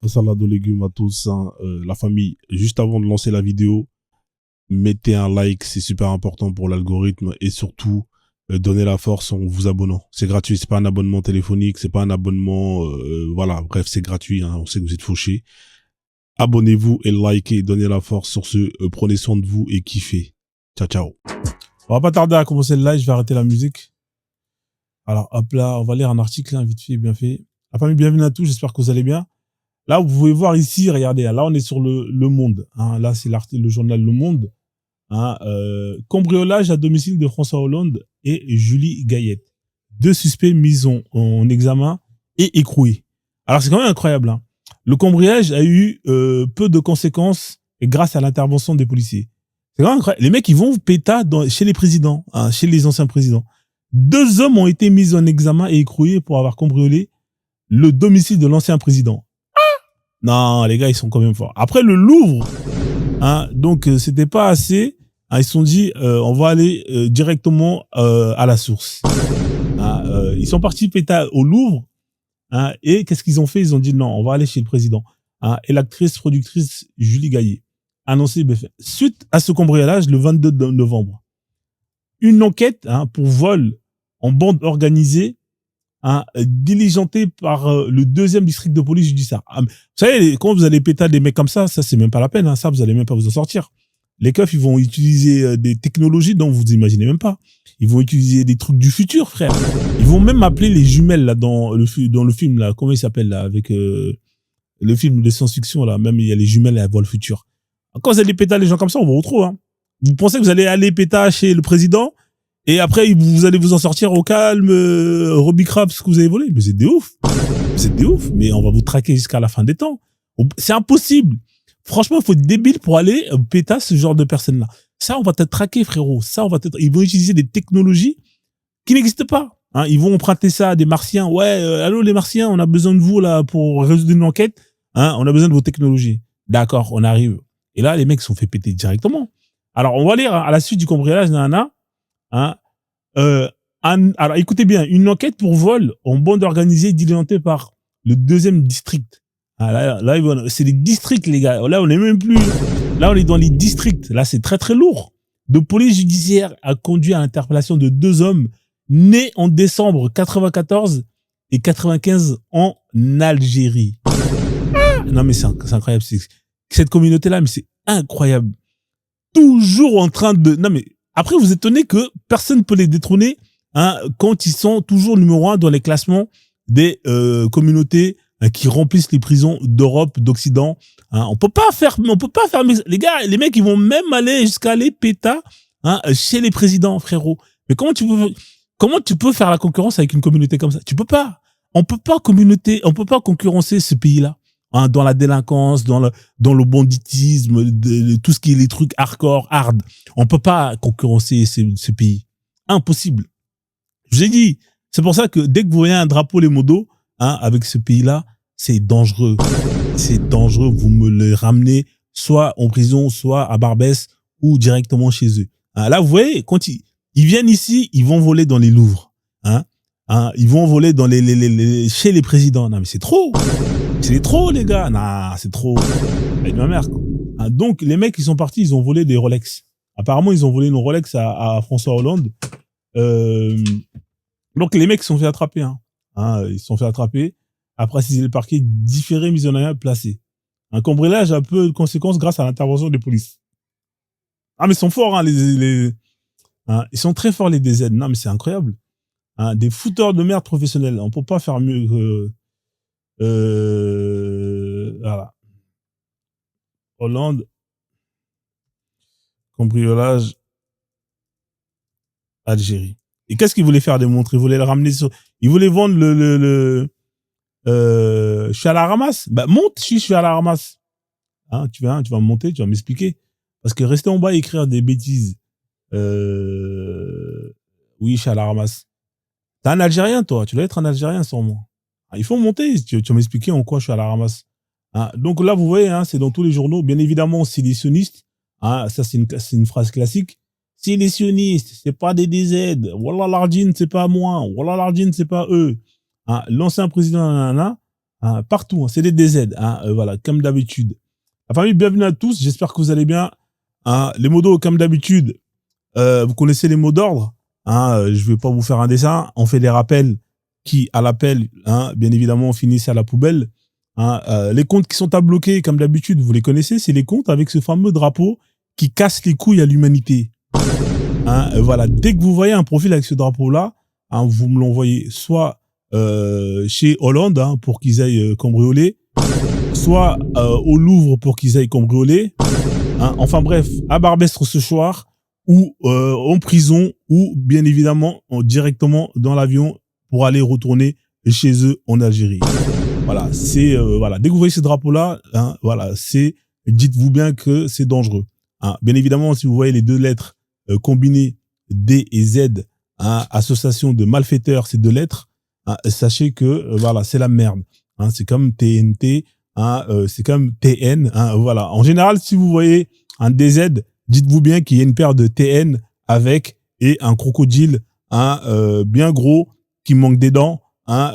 salade aux légumes à tous, hein, la famille. Juste avant de lancer la vidéo, mettez un like, c'est super important pour l'algorithme et surtout donnez la force en vous abonnant. C'est gratuit, c'est pas un abonnement téléphonique, c'est pas un abonnement, voilà, bref, c'est gratuit. Hein, on sait que vous êtes fauchés. Abonnez-vous et likez, donnez la force sur ce. Prenez soin de vous et kiffez. Ciao, ciao. On va pas tarder à commencer le live, je vais arrêter la musique. Alors, hop là, on va lire un article, hein, vite fait, bien fait. La famille, bienvenue à tous, j'espère que vous allez bien. Là, vous pouvez voir ici, regardez, là, on est sur le Monde. Hein, là, c'est l'article, le journal Le Monde. Hein, cambriolage à domicile de François Hollande et Julie Gaillette. 2 suspects mis en examen et écroués. Alors, c'est quand même incroyable. Hein. Le cambriolage a eu peu de conséquences grâce à l'intervention des policiers. C'est quand même incroyable. Les mecs, ils vont péta chez les présidents, hein, chez les anciens présidents. 2 hommes ont été mis en examen et écroués pour avoir cambriolé le domicile de l'ancien président. Non, les gars, ils sont quand même forts. Après, le Louvre, hein, donc c'était pas assez. Hein, ils se sont dit, on va aller directement à la source. Hein, ils sont partis péta au Louvre. Hein, et qu'est-ce qu'ils ont fait? Ils ont dit non, on va aller chez le président. Hein, et l'actrice productrice Julie Gaillet a annoncé suite à ce cambriolage le 22 novembre. Une enquête, hein, pour vol en bande organisée, hein, diligentée par le 2e district de police judiciaire. Vous savez, quand vous allez péter des mecs comme ça c'est même pas la peine. Hein, ça, vous allez même pas vous en sortir. Les keufs, ils vont utiliser des technologies dont vous imaginez même pas. Ils vont utiliser des trucs du futur, frère. Ils vont même appeler les jumelles là dans le film là. Comment il s'appelle là avec le film de science-fiction là. Même il y a les jumelles elles voient le futur. Quand vous allez péter les gens comme ça, on vous retrouve. Hein. Vous pensez que vous allez aller péter chez le président et après vous allez vous en sortir au calme, Robbie Crabs ce que vous avez volé. Mais c'est des ouf. C'est des ouf. Mais on va vous traquer jusqu'à la fin des temps. C'est impossible. Franchement, il faut être débile pour aller péter ce genre de personnes-là. Ça, on va te traquer, frérot. Ça, ils vont utiliser des technologies qui n'existent pas. Hein, ils vont emprunter ça à des martiens. Ouais, allô les martiens, on a besoin de vous là pour résoudre une enquête. Hein, on a besoin de vos technologies. D'accord, on arrive. Et là, les mecs sont fait péter directement. Alors, on va lire à la suite du cambriolage, nana. Hein, alors, écoutez bien, une enquête pour vol en bande organisée diligentée par le 2e district. Ah, là, c'est les districts, les gars. Là, on est même plus. Là, on est dans les districts. Là, c'est très, très lourd. De police judiciaire a conduit à l'interpellation de 2 hommes nés en décembre 94 et 95 en Algérie. Non, mais c'est incroyable. Cette communauté-là, mais c'est incroyable. Toujours en train de. Non, mais après, vous étonnez que personne ne peut les détrôner, hein, quand ils sont toujours numéro 1 dans les classements des communautés qui remplissent les prisons d'Europe, d'Occident. Hein, on peut pas faire, les gars, les mecs, ils vont même aller jusqu'à aller péta, hein, chez les présidents, frérot. Mais comment tu peux faire la concurrence avec une communauté comme ça? Tu peux pas. On peut pas concurrencer ce pays-là. Hein, dans la délinquance, dans le banditisme, tout ce qui est les trucs hard. On peut pas concurrencer ce pays. Impossible. Je vous ai dit. C'est pour ça que dès que vous voyez un drapeau les modos, hein, avec ce pays-là, c'est dangereux. C'est dangereux. Vous me le ramenez soit en prison, soit à Barbès ou directement chez eux. Hein, là, vous voyez, quand ils viennent ici, ils vont voler dans les Louvres. Hein, ils vont voler dans chez les présidents. Non, mais c'est trop. C'est trop, les gars. Non, c'est trop. Avec ma mère. Hein, donc, les mecs, ils sont partis, ils ont volé des Rolex. Apparemment, ils ont volé une Rolex à François Hollande. Donc, les mecs se sont fait attraper. Hein. Hein, ils se sont fait attraper. Après, saisir le parquet, différé, mis en arrêt, placé. Un cambriolage a peu de conséquences grâce à l'intervention des polices. Ah, mais ils sont forts, hein, hein, ils sont très forts, les DZ. Non, mais c'est incroyable. Hein, des fouteurs de merde professionnels. On peut pas faire mieux que, voilà. Hollande. Cambriolage. Algérie. Et qu'est-ce qu'ils voulaient faire démontrer? Ils voulaient le ramener ils voulaient vendre je suis à la ramasse. Bah, monte, je suis à la ramasse. Hein, tu vas monter, tu vas m'expliquer. Parce que rester en bas et écrire des bêtises. Oui, je suis à la ramasse. T'es un Algérien, toi. Tu dois être un Algérien, sans moi. Ah, il faut monter. Tu vas m'expliquer en quoi je suis à la ramasse. Hein, donc là, vous voyez, hein, c'est dans tous les journaux. Bien évidemment, c'est des sionistes. Hein, ça, c'est une phrase classique. C'est les sionistes, c'est pas des DZ. Wallah l'Ardine, c'est pas moi. Wallah l'Ardine, c'est pas eux. Hein, l'ancien président Nana, hein, partout, hein, c'est des DZ, hein, voilà, comme d'habitude. La famille, bienvenue à tous, j'espère que vous allez bien. Hein, les mots d'ordre, comme d'habitude, vous connaissez les mots d'ordre. Hein, je vais pas vous faire un dessin, on fait des rappels qui, à l'appel, hein, bien évidemment, finissent à la poubelle. Hein, les comptes qui sont à bloquer, comme d'habitude, vous les connaissez, c'est les comptes avec ce fameux drapeau qui casse les couilles à l'humanité. Hein, voilà, dès que vous voyez un profil avec ce drapeau-là, hein, vous me l'envoyez soit chez Hollande, hein, pour qu'ils aillent cambrioler, soit au Louvre pour qu'ils aillent cambrioler, hein, enfin bref, à Barbestre ce soir, ou en prison, ou bien évidemment directement dans l'avion pour aller retourner chez eux en Algérie. Voilà, c'est voilà, dès que vous voyez ce drapeau-là, hein, voilà, c'est, dites-vous bien que c'est dangereux. Hein. Bien évidemment, si vous voyez les deux lettres combinées D et Z, hein, association de malfaiteurs, ces deux lettres, hein, sachez que voilà, c'est la merde. Hein, c'est comme TNT, hein, c'est comme TN. Hein, voilà. En général, si vous voyez un DZ, dites-vous bien qu'il y a une paire de TN avec et un crocodile, hein, bien gros qui manque des dents, hein,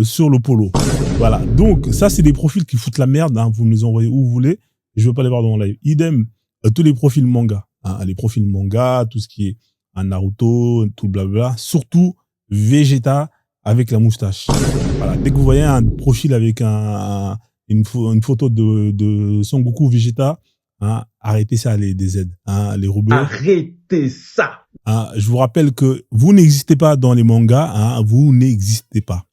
sur le polo. Voilà. Donc ça, c'est des profils qui foutent la merde. Hein, vous me les envoyez où vous voulez. Je veux pas les voir dans mon live. Idem, tous les profils manga. Hein, les profils manga, tout ce qui est un Naruto, tout le blabla. Surtout Vegeta avec la moustache. Voilà. Dès que vous voyez un profil avec une photo de Son Goku Vegeta, hein, arrêtez ça, les DZ, hein, les robots. Arrêtez ça. Hein, je vous rappelle que vous n'existez pas dans les mangas, hein, vous n'existez pas.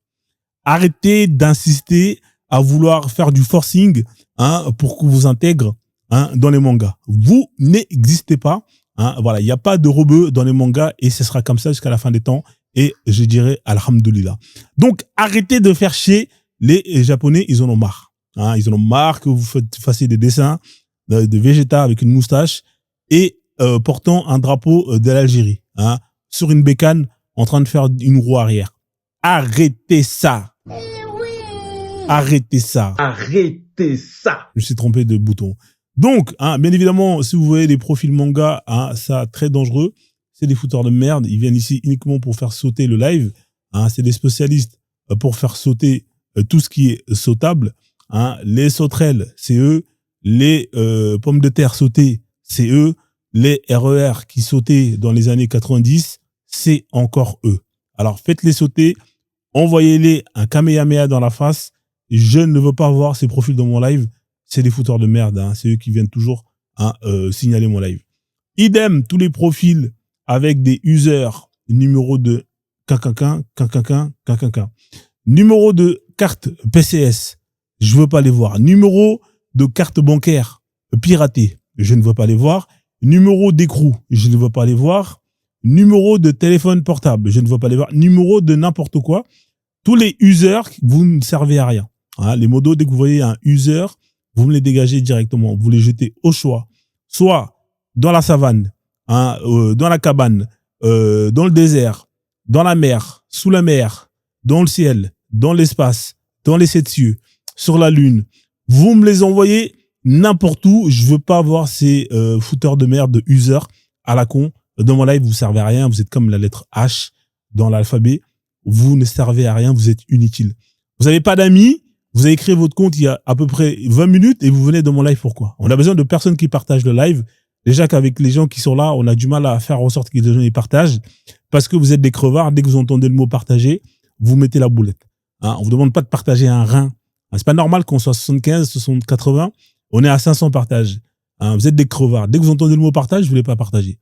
Arrêtez d'insister à vouloir faire du forcing, hein, pour qu'on vous intègre, hein, dans les mangas. Vous n'existez pas. Hein, voilà, il n'y a pas de robots dans les mangas et ce sera comme ça jusqu'à la fin des temps. Et je dirais alhamdoulilah. Donc arrêtez de faire chier les Japonais, ils en ont marre. Hein, ils en ont marre que vous fassiez des dessins de Vegeta avec une moustache et portant un drapeau de l'Algérie, hein, sur une bécane en train de faire une roue arrière. Arrêtez ça. Arrêtez ça. Arrêtez ça. Je me suis trompé de bouton. Donc, hein, bien évidemment, si vous voyez les profils manga, hein, ça très dangereux. C'est des fouteurs de merde. Ils viennent ici uniquement pour faire sauter le live. Hein, c'est des spécialistes pour faire sauter tout ce qui est sautable. Hein, les sauterelles, c'est eux. Les pommes de terre sautées, c'est eux. Les RER qui sautaient dans les années 90, c'est encore eux. Alors faites-les sauter, envoyez-les un Kamehameha dans la face. Je ne veux pas voir ces profils dans mon live. C'est des fouteurs de merde. Hein. C'est eux qui viennent toujours, hein, signaler mon live. Idem, tous les profils avec des users, numéro de quinquinquin. Numéro de carte PCS, je veux pas les voir. Numéro de carte bancaire piratée, je ne veux pas les voir. Numéro d'écrou, je ne veux pas les voir. Numéro de téléphone portable, je ne veux pas les voir. Numéro de n'importe quoi. Tous les users, vous ne servez à rien. Hein, les modos, dès que vous voyez un user, vous me les dégagez directement. Vous les jetez au choix. Soit dans la savane, hein, dans la cabane, dans le désert, dans la mer, sous la mer, dans le ciel, dans l'espace, dans les sept cieux, sur la lune. Vous me les envoyez n'importe où. Je veux pas voir ces fouteurs de merde de users à la con. Dans mon live, vous servez à rien. Vous êtes comme la lettre H dans l'alphabet. Vous ne servez à rien. Vous êtes inutile. Vous n'avez pas d'amis. Vous avez créé votre compte il y a à peu près 20 minutes et vous venez dans mon live. Pourquoi? On a besoin de personnes qui partagent le live. Déjà qu'avec les gens qui sont là, on a du mal à faire en sorte que les gens les partagent parce que vous êtes des crevards. Dès que vous entendez le mot partager, vous mettez la boulette. Hein, on vous demande pas de partager un rein. Hein, c'est pas normal qu'on soit 75, 60, 80. On est à 500 partages. Hein, vous êtes des crevards. Dès que vous entendez le mot partage, vous voulez pas partager.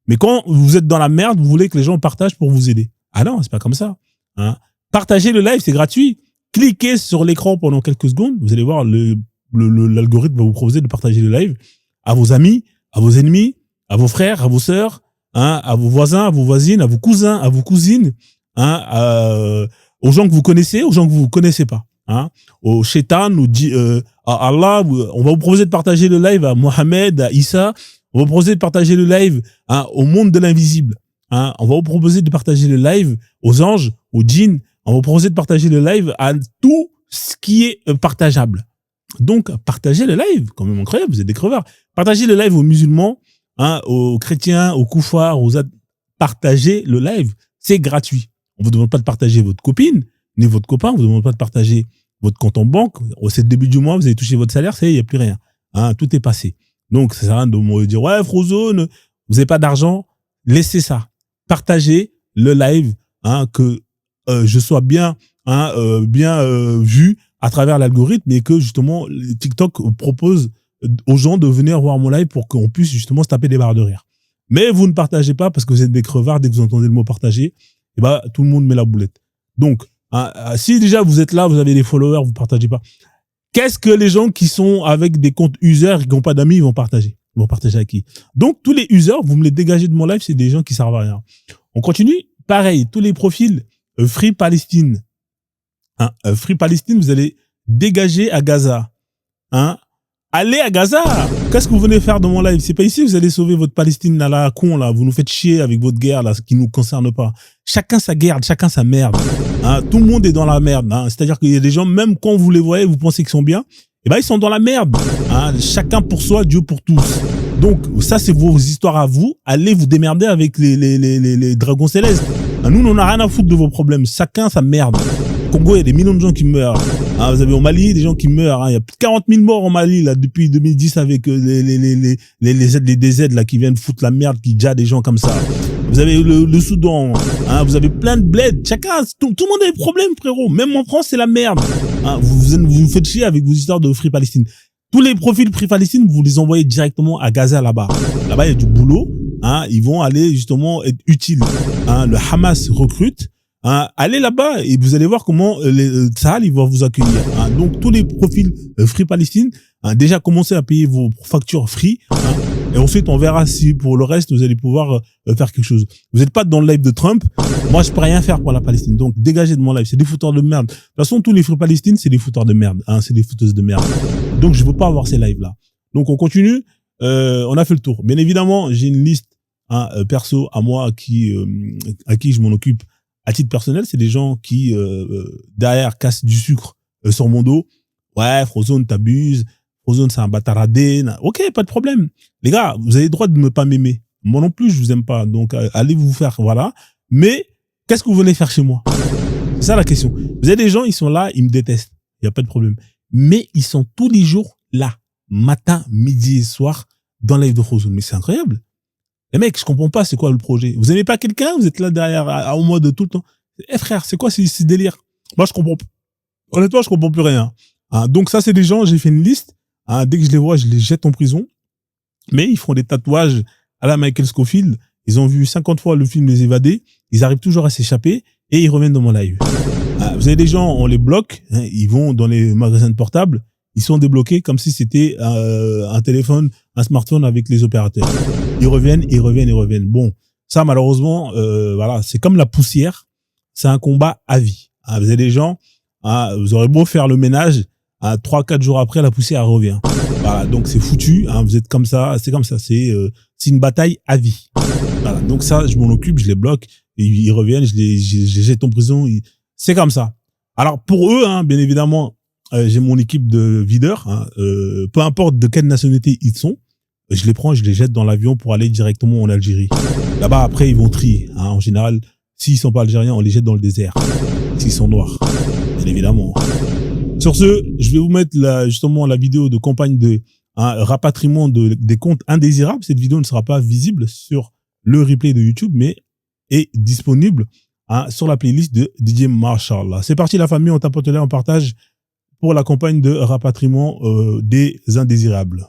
Mais quand vous êtes dans la merde, vous voulez que les gens partagent pour vous aider. Ah non, c'est pas comme ça. Hein. Partagez le live, c'est gratuit. Cliquez sur l'écran pendant quelques secondes. Vous allez voir, l'algorithme va vous proposer de partager le live à vos amis, à vos ennemis, à vos frères, à vos sœurs, hein, à vos voisins, à vos voisines, à vos cousins, à vos cousines, hein, aux gens que vous connaissez, aux gens que vous connaissez pas. Hein, au Shaitan, à Allah. On va vous proposer de partager le live à Mohamed, à Issa. On va vous proposer de partager le live, hein, au monde de l'invisible. Hein, on va vous proposer de partager le live aux anges, aux djinns. On va vous proposer de partager le live à tout ce qui est partageable. Donc, partagez le live. Quand même incroyable, vous êtes des crevards. Partagez le live aux musulmans, hein, aux chrétiens, aux koufars, partagez le live. C'est gratuit. On vous demande pas de partager votre copine, ni votre copain. On vous demande pas de partager votre compte en banque. C'est le début du mois, vous avez touché votre salaire, il n'y a plus rien. Hein, tout est passé. Donc, ça sert à rien de me dire, ouais, Frozone, vous n'avez pas d'argent. Laissez ça. Partagez le live, hein, que je sois bien, hein, vu à travers l'algorithme et que justement TikTok propose aux gens de venir voir mon live pour qu'on puisse justement se taper des barres de rire. Mais vous ne partagez pas parce que vous êtes des crevards. Dès que vous entendez le mot partager, et ben tout le monde met la boulette. Donc, hein, si déjà vous êtes là, vous avez des followers, vous partagez pas. Qu'est-ce que les gens qui sont avec des comptes users et qui n'ont pas d'amis, ils vont partager? Ils vont partager à qui? Donc, tous les users, vous me les dégagez de mon live, c'est des gens qui servent à rien. On continue. Pareil, tous les profils Free Palestine. Hein, Free Palestine, vous allez dégager à Gaza. Hein? Allez à Gaza. Qu'est-ce que vous venez faire dans mon live? C'est pas ici que vous allez sauver votre Palestine là, la con là. Vous nous faites chier avec votre guerre là, ce qui nous concerne pas. Chacun sa guerre, chacun sa merde. Hein? Tout le monde est dans la merde. Hein? C'est-à-dire qu'il y a des gens, même quand vous les voyez, vous pensez qu'ils sont bien, et ben ils sont dans la merde. Hein? Chacun pour soi, Dieu pour tous. Donc ça c'est vos histoires à vous. Allez vous démerder avec les dragons célestes. Hein? Nous on n'a rien à foutre de vos problèmes. Chacun sa merde. Au Congo, il y a des millions de gens qui meurent. Hein, vous avez au Mali des gens qui meurent. Hein. Il y a plus de 40 000 morts au Mali là depuis 2010 avec les DZ là qui viennent foutre la merde, qui déjà des gens comme ça. Vous avez le Soudan. Hein, vous avez plein de bleds. Chacun, tout le monde a des problèmes, frérot. Même en France, c'est la merde. Hein, vous faites chier avec vos histoires de Free Palestine. Tous les profils Free Palestine, vous les envoyez directement à Gaza là-bas. Là-bas, il y a du boulot. Hein, ils vont aller justement être utiles. Hein, le Hamas recrute. Hein, allez là-bas et vous allez voir comment les Sahel ils vont vous accueillir. Hein. Donc tous les profils Free Palestine, hein, déjà commencez à payer vos factures free. Hein, et ensuite on verra si pour le reste vous allez pouvoir faire quelque chose. Vous n'êtes pas dans le live de Trump. Moi je peux rien faire pour la Palestine. Donc dégagez de mon live. C'est des fouteurs de merde. De toute façon tous les Free Palestine c'est des fouteurs de merde. Hein, c'est des fouteuses de merde. Donc je veux pas avoir ces lives là. Donc on continue. On a fait le tour. Bien évidemment j'ai une liste perso à moi à qui je m'en occupe. À titre personnel, c'est des gens qui, derrière, cassent du sucre sur mon dos. Ouais, Frozone, t'abuses. Frozone, c'est un bâtaradé. Ok, pas de problème. Les gars, vous avez le droit de ne pas m'aimer. Moi non plus, je vous aime pas. Donc, allez vous faire, voilà. Mais, qu'est-ce que vous venez faire chez moi? C'est ça la question. Vous avez des gens, ils sont là, ils me détestent. Il n'y a pas de problème. Mais ils sont tous les jours là. Matin, midi et soir, dans la live de Frozone. Mais c'est incroyable. Les mecs, je comprends pas c'est quoi le projet. Vous aimez pas quelqu'un, vous êtes là derrière au mode de tout le temps. Eh frère, c'est quoi ce délire? Moi je comprends. Honnêtement, je comprends plus rien. Hein, donc ça c'est des gens, j'ai fait une liste. Hein, dès que je les vois, je les jette en prison. Mais ils font des tatouages à la Michael Scofield. Ils ont vu 50 fois le film Les Évadés. Ils arrivent toujours à s'échapper et ils reviennent dans mon live. Hein, vous avez des gens, on les bloque. Hein, ils vont dans les magasins de portables. Ils sont débloqués comme si c'était un téléphone, un smartphone avec les opérateurs. Ils reviennent. Bon, ça malheureusement, voilà, c'est comme la poussière. C'est un combat à vie. Hein, vous avez des gens, hein, vous aurez beau faire le ménage, 3-4 jours après, la poussière revient. Voilà, donc c'est foutu. Hein, vous êtes comme ça, c'est comme ça. C'est une bataille à vie. Voilà, donc ça, je m'en occupe, je les bloque. Et ils reviennent, je les jette en prison. C'est comme ça. Alors pour eux, hein, bien évidemment, j'ai mon équipe de videurs. Hein, peu importe de quelle nationalité ils sont. Je les prends, je les jette dans l'avion pour aller directement en Algérie. Là-bas, après, ils vont trier. Hein. En général, s'ils sont pas algériens, on les jette dans le désert. S'ils sont noirs, bien évidemment. Sur ce, je vais vous mettre justement la vidéo de campagne de rapatriement des comptes indésirables. Cette vidéo ne sera pas visible sur le replay de YouTube, mais est disponible sur la playlist de DJ Marshall. C'est parti la famille, on tapote là, on partage pour la campagne de rapatriement des indésirables.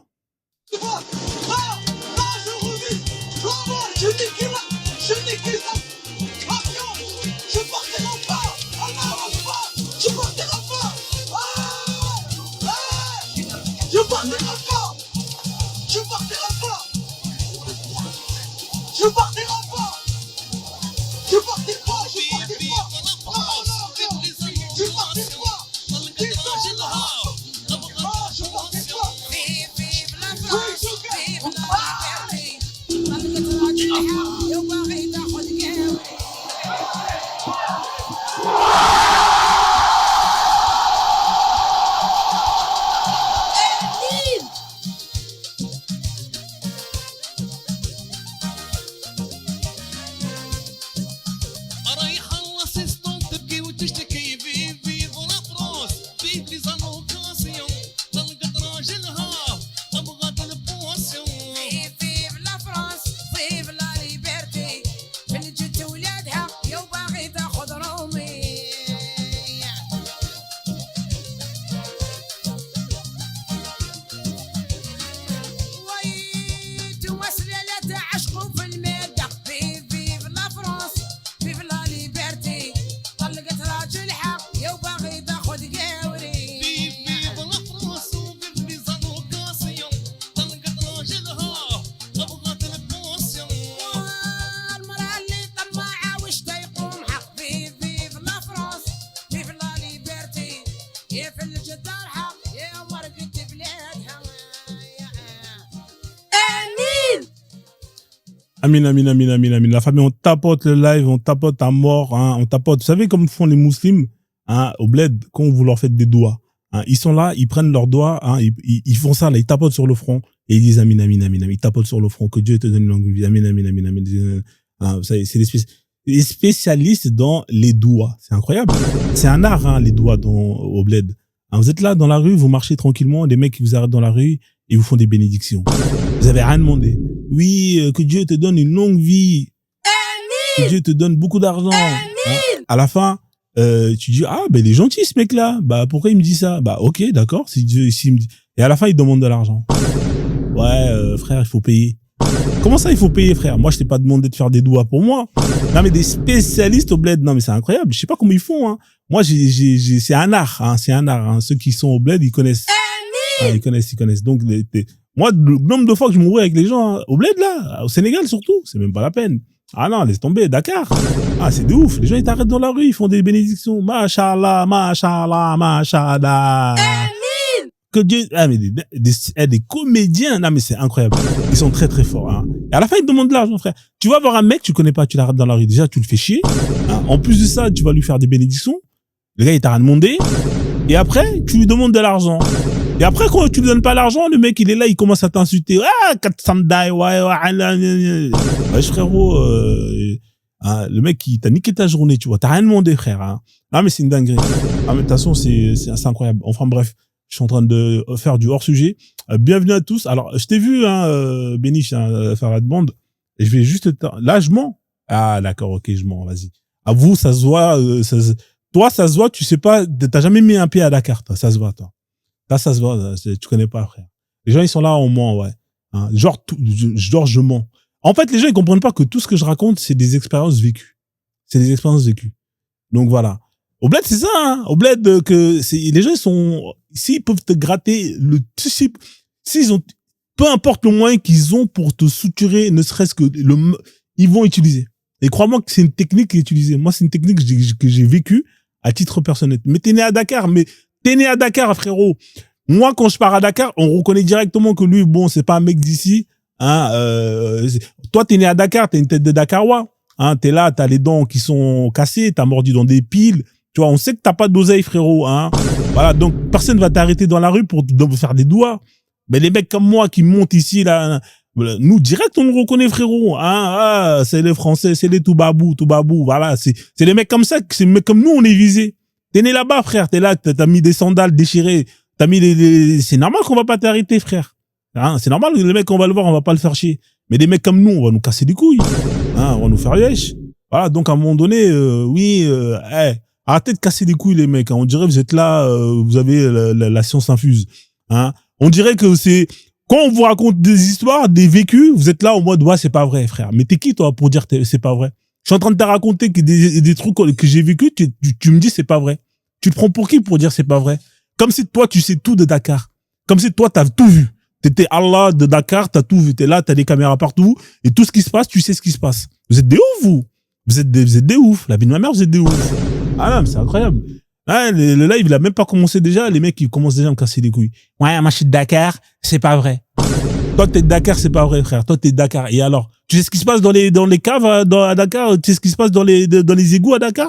Amin, amin, amin, amin, amin. La famille, on tapote le live, on tapote à mort, hein, on tapote. Vous savez comme font les musulmans, hein, au bled, quand vous leur faites des doigts. Hein, ils sont là, ils prennent leurs doigts, hein, ils font ça, là, ils tapotent sur le front et ils disent amin, amin, amin, amin. Ils tapotent sur le front, que Dieu te donne une longue vie. Amin, amin, amin, amin. Hein, c'est les spécialistes dans les doigts. C'est incroyable. C'est un art, hein, les doigts au bled. Hein, vous êtes là dans la rue, vous marchez tranquillement, des mecs qui vous arrêtent dans la rue et vous font des bénédictions. Vous avez rien demandé. Oui, que Dieu te donne une longue vie. Amin. Que Dieu te donne beaucoup d'argent. Hein, à la fin, tu dis, ah, ben, il est gentil, ce mec-là. Bah, pourquoi il me dit ça? Bah, ok, d'accord, si Dieu, il me dit. Et à la fin, il demande de l'argent. Ouais, frère, il faut payer. Comment ça, il faut payer, frère? Moi, je t'ai pas demandé de faire des doigts pour moi. Non, mais des spécialistes au bled. Non, mais c'est incroyable. Je sais pas comment ils font, hein. Moi, c'est un art, hein. C'est un art, hein. Ceux qui sont au bled, ils connaissent. Ah, ils connaissent. Donc, moi, le nombre de fois que je m'ouvrais avec les gens, hein, au bled, là, au Sénégal, surtout, c'est même pas la peine. Ah non, laisse tomber, Dakar. Ah, c'est de ouf. Les gens, ils t'arrêtent dans la rue, ils font des bénédictions. Masha'Allah, Masha'Allah, Masha'Allah. Que Dieu, ah, mais des comédiens, non, mais c'est incroyable. Ils sont très, très forts, hein. Et à la fin, ils te demandent de l'argent, frère. Tu vas voir un mec, tu connais pas, tu l'arrêtes dans la rue. Déjà, tu le fais chier. Hein. En plus de ça, tu vas lui faire des bénédictions. Le gars, il t'a rien demandé. Et après, tu lui demandes de l'argent. Et après, quand tu lui donnes pas l'argent, le mec, il est là, il commence à t'insulter. Ah, 400 dai, ouais, frérot, hein, le mec, il t'a niqué ta journée, tu vois. T'as rien demandé, frère, hein. Non, mais c'est une dinguerie. Ah, mais de toute façon, c'est incroyable. Enfin, bref. Je suis en train de faire du hors-sujet. Bienvenue à tous. Alors, je t'ai vu, hein, Béniche, hein, faire la demande. Et je vais juste... Là, je mens. Ah, d'accord, ok, je mens, vas-y. À vous, ça se voit. Toi, ça se voit, tu sais pas... T'as jamais mis un pied à Dakar, toi. Ça se voit, toi. Là, ça se voit. Tu connais pas, frère. Les gens, ils sont là, on ment, ouais. Hein, genre, je mens. En fait, les gens, ils comprennent pas que tout ce que je raconte, c'est des expériences vécues. C'est des expériences vécues. Donc, voilà. Au bled, c'est ça, hein. Au bled, les gens, ils sont, s'ils peuvent te gratter s'ils ont, peu importe le moyen qu'ils ont pour te suturer, ne serait-ce que ils vont utiliser. Et crois-moi que c'est une technique qui est utilisée. Moi, c'est une technique que j'ai vécue à titre personnel. Mais t'es né à Dakar, frérot. Moi, quand je pars à Dakar, on reconnaît directement que lui, bon, c'est pas un mec d'ici, hein, toi, t'es né à Dakar, t'as une tête de Dakarois, hein, t'es là, t'as les dents qui sont cassées, t'as mordu dans des piles. Tu vois, on sait que t'as pas d'oseille, frérot, hein. Voilà, donc personne va t'arrêter dans la rue pour faire des doigts. Mais les mecs comme moi qui montent ici, là, nous, direct, on le reconnaît, frérot, hein. Ah, c'est les Français, c'est les Toubabou, voilà. C'est les mecs comme ça, c'est les mecs comme nous, on est visés. T'es né là-bas, frère, t'es là, t'as mis des sandales déchirées, t'as mis c'est normal qu'on va pas t'arrêter, frère. Hein, c'est normal, les mecs, on va le voir, on va pas le faire chier. Mais des mecs comme nous, on va nous casser les couilles. Hein, on va nous faire yesh. Voilà, donc à un moment donné, arrêtez de casser les couilles, les mecs. Hein. On dirait que vous êtes là, vous avez la science infuse. Hein. On dirait que c'est... Quand on vous raconte des histoires, des vécus, vous êtes là au mode, ouais, c'est pas vrai, frère. Mais t'es qui, toi, pour dire que c'est pas vrai? Je suis en train de te raconter que des trucs que j'ai vécu, tu me dis c'est pas vrai. Tu te prends pour qui pour dire c'est pas vrai? Comme si toi, tu sais tout de Dakar. Comme si toi, t'as tout vu. T'étais Allah de Dakar, t'as tout vu. T'es là, t'as des caméras partout. Et tout ce qui se passe, tu sais ce qui se passe. Vous êtes des ouf, vous. Vous êtes des ouf. La vie de ma mère, vous êtes des ouf. Ah non, mais c'est incroyable. Ah, le live, il a même pas commencé déjà. Les mecs, ils commencent déjà à me casser les couilles. Ouais, moi, je suis de Dakar, c'est pas vrai. Toi, t'es de Dakar, c'est pas vrai, frère. Toi, t'es de Dakar. Et alors, tu sais ce qui se passe dans les caves à Dakar? Tu sais ce qui se passe dans les égouts à Dakar?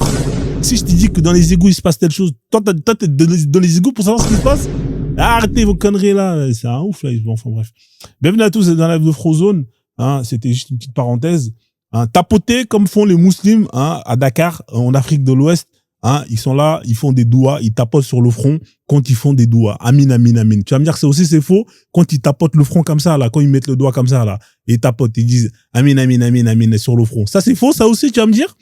Si je te dis que dans les égouts, il se passe telle chose, toi, t'es dans les égouts pour savoir ce qui se passe? Arrêtez vos conneries, là. C'est un ouf, là. Enfin, bref. Bienvenue à tous dans la live de Frozone. Hein, c'était juste une petite parenthèse. Hein, tapoter comme font les musulmans, hein, à Dakar, en Afrique de l'Ouest. Hein, ils sont là, ils font des doigts, ils tapotent sur le front quand ils font des doigts. Amin, amin, amin. Tu vas me dire que c'est faux quand ils tapotent le front comme ça, là, quand ils mettent le doigt comme ça, là, et ils tapotent, ils disent amin, amin, amin, amin sur le front. Ça, c'est faux, ça aussi, tu vas me dire?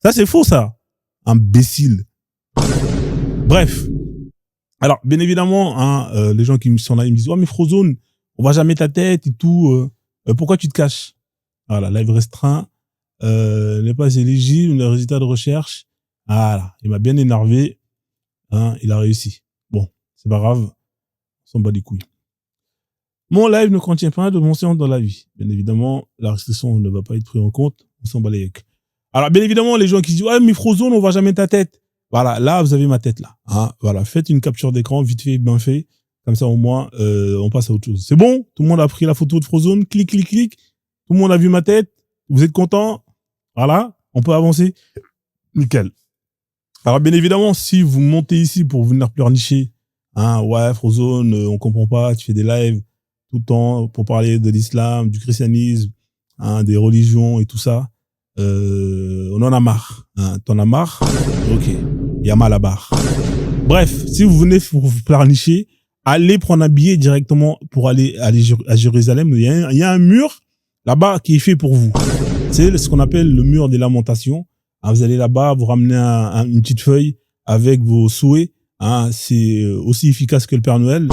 Ça, c'est faux, ça. Imbécile. Bref. Alors, bien évidemment, hein, les gens qui sont là, ils me disent, ouais, mais Frozone, on voit jamais ta tête et tout, pourquoi tu te caches? Voilà, live restreint, n'est pas éligible, le résultat de recherche. Voilà, il m'a bien énervé, hein, il a réussi. Bon, c'est pas grave, on s'en bat les couilles. Mon live ne contient pas de mention dans la vie. Bien évidemment, la restriction ne va pas être prise en compte, on s'en bat les couilles. Alors, bien évidemment, les gens qui disent, ouais, mais Frozone, on voit jamais ta tête. Voilà, là, vous avez ma tête, là. Hein, voilà, faites une capture d'écran, vite fait, bien fait. Comme ça, au moins, on passe à autre chose. C'est bon? Tout le monde a pris la photo de Frozone, clic, clic, clic. Tout le monde a vu ma tête. Vous êtes contents? Voilà. On peut avancer? Nickel. Alors, bien évidemment, si vous montez ici pour venir pleurnicher, hein, ouais, Frozone, on comprend pas, tu fais des lives tout le temps pour parler de l'islam, du christianisme, hein, des religions et tout ça, on en a marre. Hein. T'en as marre? Ok. Il y a mal à barre. Bref, si vous venez pour vous pleurnicher, allez prendre un billet directement pour aller à Jérusalem. Il y a un mur là-bas qui est fait pour vous. C'est ce qu'on appelle le mur des lamentations. Hein, vous allez là-bas, vous ramenez une petite feuille avec vos souhaits. Hein, c'est aussi efficace que le Père Noël.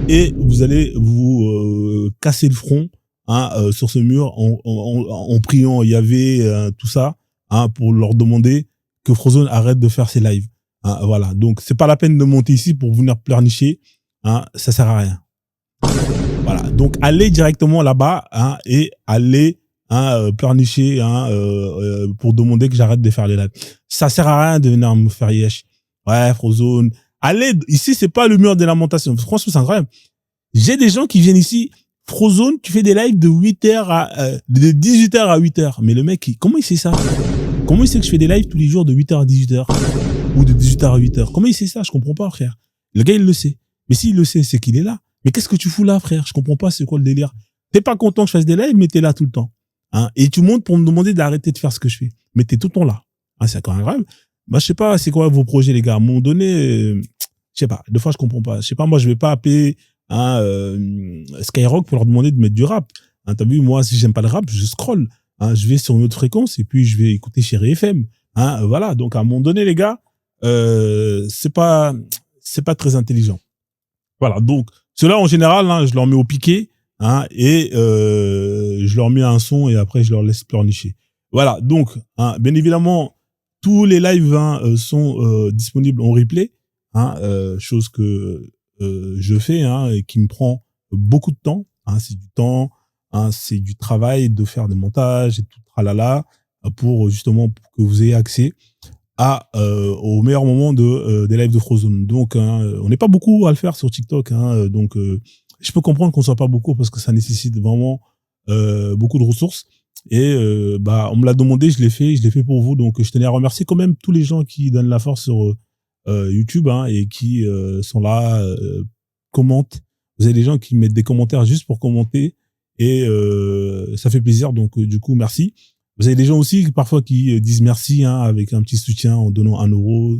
Et vous allez vous casser le front, hein, sur ce mur en priant Yahvé, tout ça, hein, pour leur demander que Frozone arrête de faire ses lives. Hein, voilà. Donc c'est pas la peine de monter ici pour venir pleurnicher. Hein, ça sert à rien. Voilà. Donc allez directement là-bas, hein, et allez, hein, pleurnicher, hein, pour demander que j'arrête de faire les lives. Ça sert à rien de venir me faire yesh. Ouais, Frozone. Allez, ici, c'est pas le mur des lamentations. Franchement, c'est incroyable. J'ai des gens qui viennent ici. Frozone, tu fais des lives de de 18h à 8h. Mais le mec, comment il sait ça? Comment il sait que je fais des lives tous les jours de 8h à 18h? Ou de 18h à 8h? Comment il sait ça? Je comprends pas, frère. Le gars, il le sait. Mais s'il le sait, c'est qu'il est là. Mais qu'est-ce que tu fous là, frère? Je comprends pas, c'est quoi le délire? T'es pas content que je fasse des lives, mais t'es là tout le temps. Hein? Et tu montes pour me demander d'arrêter de faire ce que je fais. Mais t'es tout le temps là. Hein, c'est quand même grave. Moi, je sais pas, c'est quoi vos projets, les gars? À un moment donné, je sais pas. Des fois, je comprends pas. Je sais pas, moi, je vais pas appeler, hein, Skyrock pour leur demander de mettre du rap. Hein, t'as vu, moi, si j'aime pas le rap, je scrolle. Hein, je vais sur une autre fréquence et puis je vais écouter Chéri FM. Hein, voilà. Donc, à un moment donné, les gars, c'est pas très intelligent. Voilà. Donc, ceux-là, en général, hein, je leur mets au piqué, hein, et je leur mets un son et après, je leur laisse pleurnicher. Voilà. Donc, hein, bien évidemment, tous les lives, hein, sont disponibles en replay, hein, chose que je fais, hein, et qui me prend beaucoup de temps. Hein, c'est du temps, hein, c'est du travail de faire des montages et tout tralala pour justement pour que vous ayez accès au meilleur moment des lives de Frozone. Donc, hein, on n'est pas beaucoup à le faire sur TikTok, hein, donc je peux comprendre qu'on soit pas beaucoup parce que ça nécessite vraiment beaucoup de ressources. Et on me l'a demandé, je l'ai fait pour vous. Donc je tenais à remercier quand même tous les gens qui donnent la force sur YouTube, hein, et qui sont là, commentent. Vous avez des gens qui mettent des commentaires juste pour commenter et ça fait plaisir. Donc du coup, merci. Vous avez des gens aussi parfois qui disent merci, hein, avec un petit soutien en donnant 1 euro,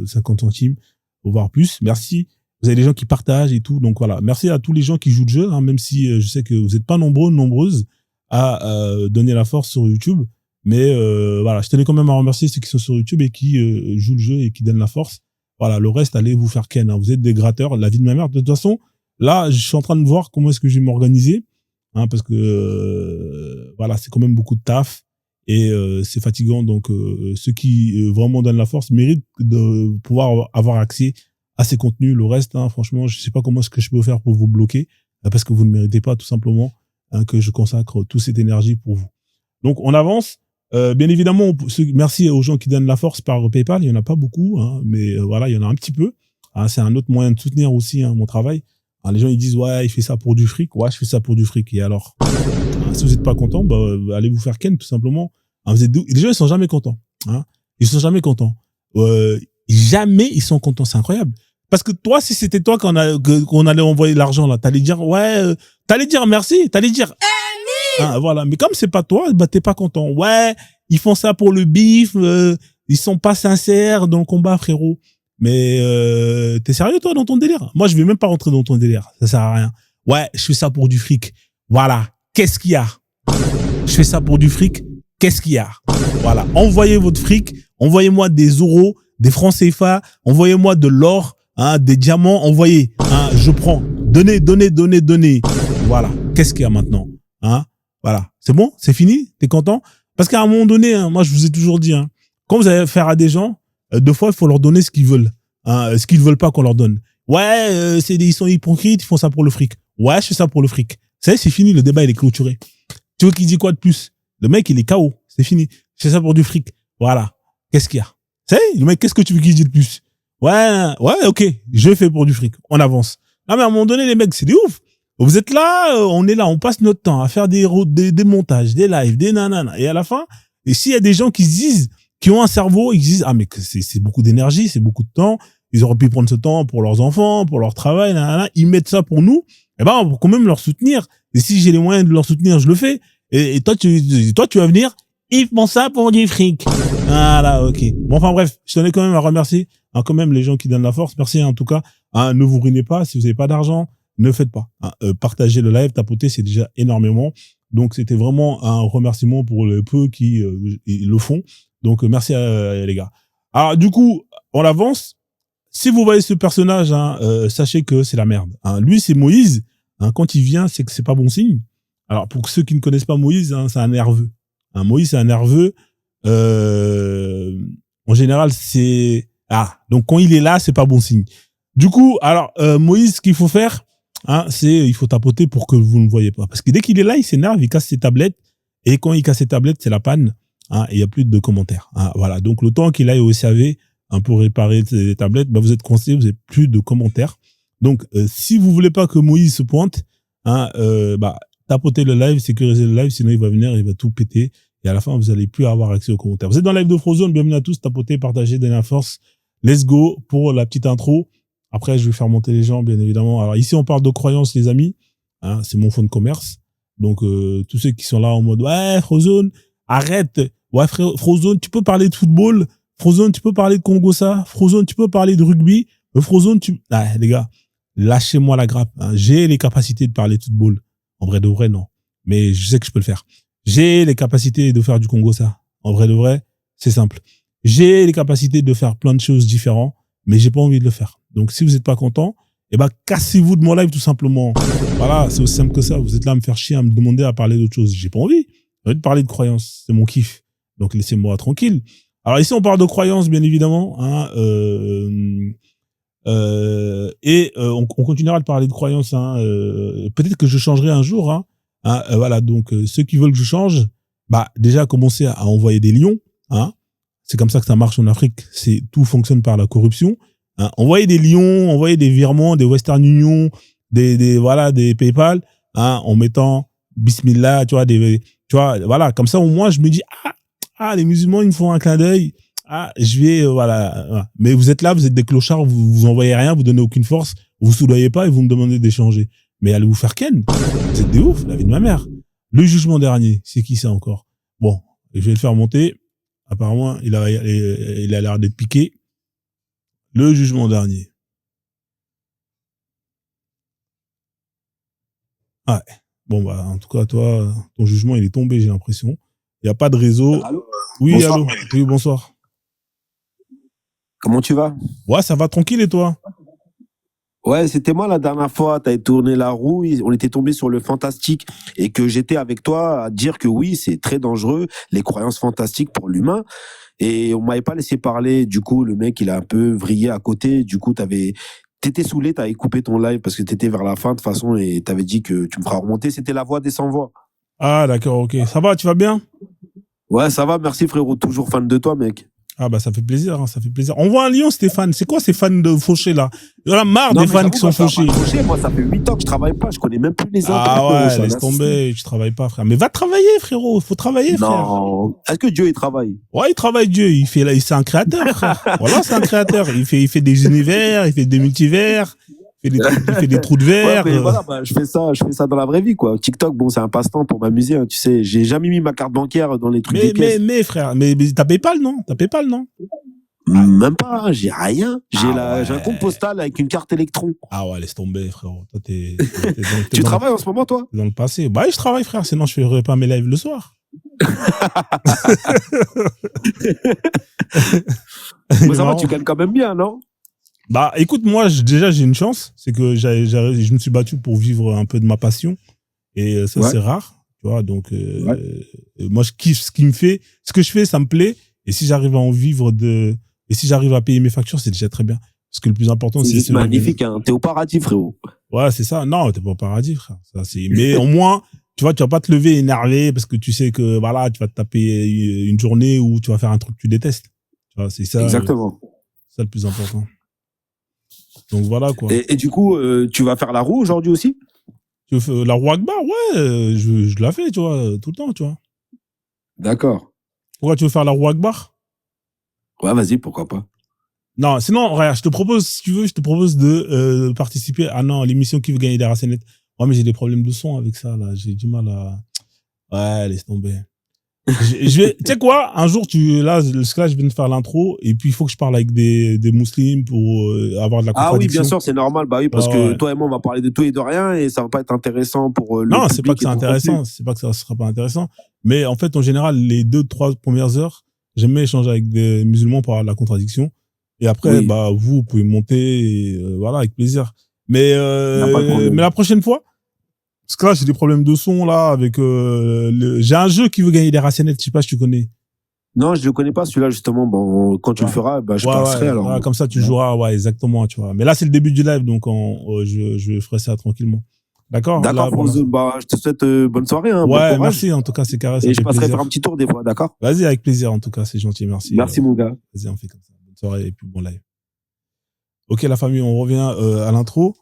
50 centimes, voire plus. Merci. Vous avez des gens qui partagent et tout. Donc voilà, merci à tous les gens qui jouent le jeu, hein, même si je sais que vous n'êtes pas nombreuses à donner la force sur YouTube. Mais voilà, je tenais quand même à remercier ceux qui sont sur YouTube et qui jouent le jeu et qui donnent la force. Voilà, le reste, allez vous faire ken. Hein. Vous êtes des gratteurs, la vie de ma mère. De toute façon, là, je suis en train de voir comment est-ce que je vais m'organiser, hein, parce que voilà, c'est quand même beaucoup de taf et c'est fatigant. Donc, ceux qui vraiment donnent la force méritent de pouvoir avoir accès à ces contenus. Le reste, hein, franchement, je sais pas comment est-ce que je peux faire pour vous bloquer, parce que vous ne méritez pas tout simplement, hein, que je consacre toute cette énergie pour vous. Donc, on avance. Bien évidemment, merci aux gens qui donnent la force par PayPal. Il y en a pas beaucoup, hein, mais voilà, il y en a un petit peu. Hein, c'est un autre moyen de soutenir aussi, hein, mon travail. Hein, les gens ils disent ouais, il fait ça pour du fric. Ouais, je fais ça pour du fric. Et alors, hein, si vous n'êtes pas content, allez vous faire ken tout simplement. Hein, les gens ils sont jamais contents. Hein, ils sont jamais contents. Jamais ils sont contents. C'est incroyable. Parce que toi, si c'était toi qu'on allait envoyer l'argent là, t'allais dire ouais, t'allais dire merci, t'allais dire. Ah, voilà. Mais comme c'est pas toi, t'es pas content. Ouais, ils font ça pour le bif, ils sont pas sincères dans le combat, frérot. Mais t'es sérieux toi dans ton délire? Moi, je vais même pas rentrer dans ton délire. Ça sert à rien. Ouais, je fais ça pour du fric. Voilà. Qu'est-ce qu'il y a? Je fais ça pour du fric. Qu'est-ce qu'il y a? Voilà. Envoyez votre fric. Envoyez-moi des euros, des francs CFA. Envoyez-moi de l'or, hein, des diamants. Envoyez. Hein, je prends. Donnez. Voilà. Qu'est-ce qu'il y a maintenant? Hein? Voilà, c'est bon, c'est fini, t'es content? Parce qu'à un moment donné, hein, moi je vous ai toujours dit, hein, quand vous allez faire à des gens, deux fois il faut leur donner ce qu'ils veulent, hein, ce qu'ils veulent pas qu'on leur donne. Ouais, ils sont hypocrites, ils font ça pour le fric. Ouais, je fais ça pour le fric. Ça y est, c'est fini, le débat il est clôturé. Tu veux qu'il dise quoi de plus? Le mec il est KO, c'est fini. Je fais ça pour du fric. Voilà. Qu'est-ce qu'il y a? Ça y est, le mec, qu'est-ce que tu veux qu'il dise de plus? Ouais, ok, je fais pour du fric. On avance. Non mais à un moment donné les mecs c'est des ouf. Vous êtes là, on est là, on passe notre temps à faire des montages, des lives, des nanana. Et à la fin, et s'il y a des gens qui se disent, qui ont un cerveau, ils se disent, ah, mais c'est beaucoup d'énergie, c'est beaucoup de temps. Ils auraient pu prendre ce temps pour leurs enfants, pour leur travail, nanana. Ils mettent ça pour nous. Eh ben, on peut quand même leur soutenir. Et si j'ai les moyens de leur soutenir, je le fais. Et toi, tu vas venir, ils font ça pour du fric. Voilà, ok. Bon, enfin, bref, je tenais quand même à remercier, quand même, les gens qui donnent la force. Merci, en tout cas. Ne vous ruinez pas. Si vous n'avez pas d'argent, ne faites pas. Partagez le live, tapotez, c'est déjà énormément. Donc, c'était vraiment un remerciement pour les peu qui le font. Donc, merci les gars. Alors, du coup, on avance. Si vous voyez ce personnage, sachez que c'est la merde. Lui, c'est Moïse. Quand il vient, c'est que c'est pas bon signe. Alors, pour ceux qui ne connaissent pas Moïse, c'est un nerveux. Moïse, c'est un nerveux. En général, c'est... donc quand il est là, c'est pas bon signe. Du coup, alors, Moïse, ce qu'il faut faire, c'est il faut tapoter pour que vous ne voyez pas. Parce que dès qu'il est là, il s'énerve, il casse ses tablettes. Et quand il casse ses tablettes, c'est la panne. Et il n'y a plus de commentaires. Voilà. Donc, le temps qu'il aille au SAV pour réparer les tablettes, vous êtes coincé, vous n'avez plus de commentaires. Donc, si vous voulez pas que Moïse se pointe, tapotez le live, sécurisez le live, sinon il va venir, il va tout péter. Et à la fin, vous n'allez plus avoir accès aux commentaires. Vous êtes dans le live de Frozone, bienvenue à tous, tapotez, partagez, donnez la force. Let's go pour la petite intro. Après, je vais faire monter les gens, bien évidemment. Alors ici, on parle de croyances, les amis. C'est mon fonds de commerce. Donc, tous ceux qui sont là en mode, ouais, Frozone, arrête. Ouais, Frozone, tu peux parler de football. Frozone, tu peux parler de Congo-ça. Frozone, tu peux parler de rugby. Frozone, les gars, lâchez-moi la grappe. J'ai les capacités de parler de football. En vrai de vrai, non. Mais je sais que je peux le faire. J'ai les capacités de faire du Congo-ça. En vrai de vrai, c'est simple. J'ai les capacités de faire plein de choses différentes, mais j'ai pas envie de le faire. Donc, si vous n'êtes pas content, cassez-vous de mon live, tout simplement. Voilà, c'est aussi simple que ça. Vous êtes là à me faire chier, à me demander à parler d'autre chose. J'ai pas envie. J'ai envie de parler de croyances. C'est mon kiff. Donc, laissez-moi tranquille. Alors, ici, on parle de croyances, bien évidemment. On continuera de parler de croyances. Peut-être que je changerai un jour. Voilà, donc ceux qui veulent que je change, déjà commencer à envoyer des lions. C'est comme ça que ça marche en Afrique. Tout fonctionne par la corruption. Envoyer des lions, envoyer des virements, des Western Union, des PayPal, en mettant Bismillah, tu vois, voilà, comme ça au moins je me dis les musulmans ils me font un clin d'œil. Je vais voilà. Mais vous êtes là, vous êtes des clochards, vous envoyez rien, vous donnez aucune force, vous soudoyez pas et vous me demandez d'échanger. Mais allez vous faire ken. Vous êtes des ouf, la vie de ma mère. Le jugement dernier, c'est qui ça encore? Bon, je vais le faire monter. Apparemment, il a l'air d'être piqué. Le jugement dernier. Bon, en tout cas, toi, ton jugement, il est tombé, j'ai l'impression. Il n'y a pas de réseau. Allô? Oui, Bonsoir. allô. Oui, bonsoir. Comment tu vas? Ouais, ça va tranquille et toi? Ouais, c'était moi la dernière fois, t'avais tourné la roue, on était tombé sur le fantastique et que j'étais avec toi à dire que oui, c'est très dangereux, les croyances fantastiques pour l'humain. Et on m'avait pas laissé parler, du coup, le mec, il a un peu vrillé à côté, du coup, t'étais saoulé, t'avais coupé ton live parce que t'étais vers la fin de toute façon et t'avais dit que tu me feras remonter, c'était la voix des sans-voix. D'accord, ok. Ça va, tu vas bien? Ouais, ça va, merci frérot, toujours fan de toi, mec. Ça fait plaisir, ça fait plaisir. Envoie un lion, Stéphane. C'est quoi ces fans de fauchés, là? Il y en a marre des fans qui sont fauchés. Moi, ça fait 8 ans que je travaille pas, je connais même plus les autres. Ouais, laisse tomber, tu travailles pas, frère. Mais va travailler, frérot. Faut travailler, frère. Non. Est-ce que Dieu, il travaille? Ouais, il travaille, Dieu. C'est un créateur, frère. Voilà, c'est un créateur. Il fait des univers, il fait des multivers. Il fait des trous de verre. Ouais, mais voilà, je fais ça dans la vraie vie, quoi. TikTok, bon, c'est un passe-temps pour m'amuser, tu sais. J'ai jamais mis ma carte bancaire dans les trucs des caisses. Mais frère, mais t'as PayPal, non? Même pas, j'ai rien. J'ai un compte postal avec une carte électron. Ouais, laisse tomber, frérot. Toi, Tu travailles en ce moment, toi? Dans le passé. Je travaille, frère. Sinon, je ferais pas mes lives le soir. Mais ça va, tu gagnes quand même bien, non? Écoute, moi, déjà, j'ai une chance. C'est que je me suis battu pour vivre un peu de ma passion. Et ça, c'est rare. Tu vois, donc, moi, je kiffe ce que je fais, ça me plaît. Et si j'arrive à en vivre et si j'arrive à payer mes factures, c'est déjà très bien. Parce que le plus important, c'est magnifique, hein. T'es au paradis, frérot. Ouais, c'est ça. Non, t'es pas au paradis, frère. Mais au moins, tu vois, tu vas pas te lever énervé parce que tu sais que, voilà, tu vas te taper une journée où tu vas faire un truc que tu détestes. Tu vois, c'est ça. Exactement. C'est ça le plus important. Donc voilà, quoi. Et du coup, tu vas faire la roue aujourd'hui aussi? La roue Akbar, ouais, je la fais, tu vois, tout le temps, tu vois. D'accord. Pourquoi tu veux faire la roue Akbar? Ouais, vas-y, pourquoi pas. Non, sinon, regarde, je te propose, si tu veux, je te propose de participer à l'émission Qui veut gagner des racénettes. Ouais, mais j'ai des problèmes de son avec ça, là. J'ai du mal à... Ouais, laisse tomber. Tu sais quoi, un jour, là, je viens de faire l'intro, et puis il faut que je parle avec des musulmans pour avoir de la Ah oui, bien contradiction. sûr, c'est normal. Bah oui, parce Ouais, que ouais. toi et moi, on va parler de tout et de rien et ça va pas être intéressant pour le Non, c'est pas public que et c'est ton intéressant, contenu. c'est pas que ça sera pas intéressant. Mais en fait, en général, les 2-3 premières heures, j'aime bien échanger avec des musulmans pour avoir de la contradiction. Et après, Oui, bah, vous pouvez monter, et, voilà, avec plaisir. il n'y a pas de Mais problème. la prochaine fois, parce que là, j'ai des problèmes de son, là, avec, j'ai un jeu qui veut gagner des racénettes, je sais pas si tu connais. Non, je ne connais pas celui-là, justement. Bon, quand tu Ouais. le feras, bah, je Ouais, passerai ouais, alors. ouais, comme ça, tu Ouais. joueras, ouais, exactement, tu vois. Mais là, c'est le début du live, donc, je ferai ça tranquillement. D'accord? D'accord, Là, pour l'instant. bah, je te souhaite bonne soirée, hein, bon Ouais, courage. merci, en tout cas, c'est carré, ça Et me je fait passerai faire un plaisir. petit tour des fois, d'accord? Vas-y, avec plaisir, en tout cas, c'est gentil, merci. Merci, mon gars. Vas-y, on fait comme ça. Bonne soirée et puis bon live. Ok, la famille, on revient à l'intro.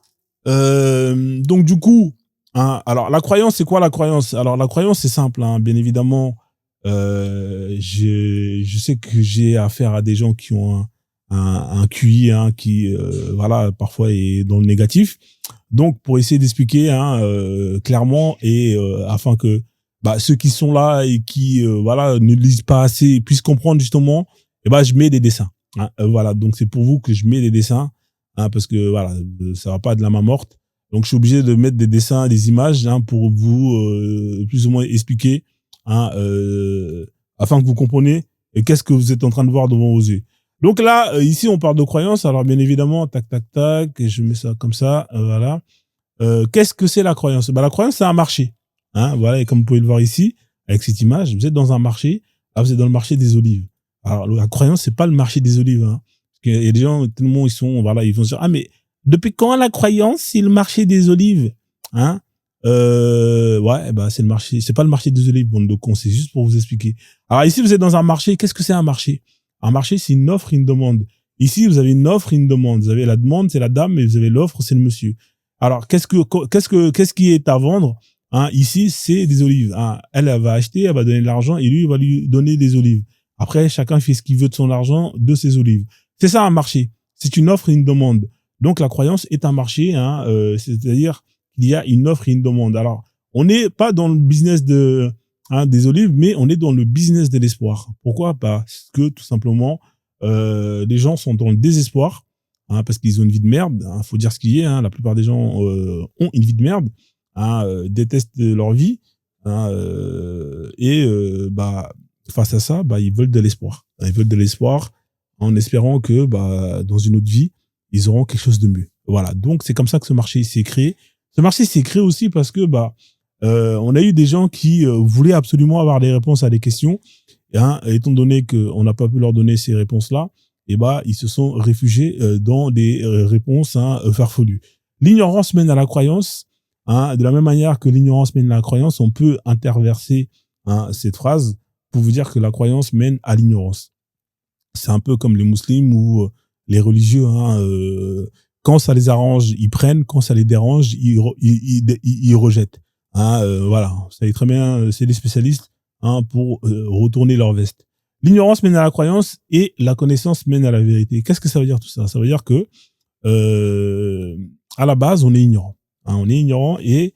Donc, du coup, hein, alors, la croyance, c'est quoi la croyance? Alors, la croyance, c'est simple, hein, bien évidemment. Je sais que j'ai affaire à des gens qui ont un QI, hein, qui, voilà, parfois est dans le négatif. Donc, pour essayer d'expliquer, hein, clairement, et afin que bah, ceux qui sont là et qui, voilà, ne lisent pas assez puissent comprendre justement, et ben, je mets des dessins. Hein, voilà, donc c'est pour vous que je mets des dessins, hein, parce que voilà, ça va pas de la main morte. Donc, je suis obligé de mettre des dessins, des images, hein, pour vous plus ou moins expliquer, hein, afin que vous compreniez qu'est-ce que vous êtes en train de voir devant vos yeux. Donc là, ici, on parle de croyance. Alors, bien évidemment, tac, tac, tac, et je mets ça comme ça, voilà. Qu'est-ce que c'est la croyance? Bah, la croyance, c'est un marché. Hein, voilà, et comme vous pouvez le voir ici, avec cette image, vous êtes dans un marché, là, vous êtes dans le marché des olives. Alors, la croyance, c'est pas le marché des olives. Hein, parce qu'il y a des gens, tellement ils sont, voilà, ils vont se dire, ah, mais depuis quand la croyance, c'est le marché des olives? Hein? Ouais, bah, c'est le marché, c'est pas le marché des olives, bande de cons, c'est juste pour vous expliquer. Alors, ici, vous êtes dans un marché. Qu'est-ce que c'est un marché? Un marché, c'est une offre et une demande. Ici, vous avez une offre et une demande. Vous avez la demande, c'est la dame, et vous avez l'offre, c'est le monsieur. Alors, qu'est-ce qui est à vendre? Hein, ici, c'est des olives. Hein. Elle va acheter, elle va donner de l'argent, et lui, il va lui donner des olives. Après, chacun fait ce qu'il veut de son argent, de ses olives. C'est ça un marché. C'est une offre et une demande. Donc, la croyance est un marché, hein, c'est-à-dire qu'il y a une offre et une demande. Alors, on n'est pas dans le business des olives, mais on est dans le business de l'espoir. Pourquoi? Parce que, tout simplement, les gens sont dans le désespoir, hein, parce qu'ils ont une vie de merde. Hein, faut dire ce qu'il y est. Hein, la plupart des gens ont une vie de merde, hein, détestent leur vie, hein, et bah face à ça, bah ils veulent de l'espoir. Ils veulent de l'espoir en espérant que bah dans une autre vie, ils auront quelque chose de mieux. Voilà. Donc c'est comme ça que ce marché s'est créé. Ce marché s'est créé aussi parce que bah on a eu des gens qui voulaient absolument avoir des réponses à des questions. Hein, étant donné qu'on n'a pas pu leur donner ces réponses-là, et bah ils se sont réfugiés dans des réponses, hein, farfelues. L'ignorance mène à la croyance. Hein, de la même manière que l'ignorance mène à la croyance, on peut interverser, hein, cette phrase pour vous dire que la croyance mène à l'ignorance. C'est un peu comme les musulmans ou les religieux. Hein, quand ça les arrange, ils prennent. Quand ça les dérange, ils rejettent. Hein, voilà, vous savez très bien, c'est des spécialistes, hein, pour retourner leur veste. L'ignorance mène à la croyance et la connaissance mène à la vérité. Qu'est-ce que ça veut dire tout ça? Ça veut dire que à la base, on est ignorant. Hein, on est ignorant et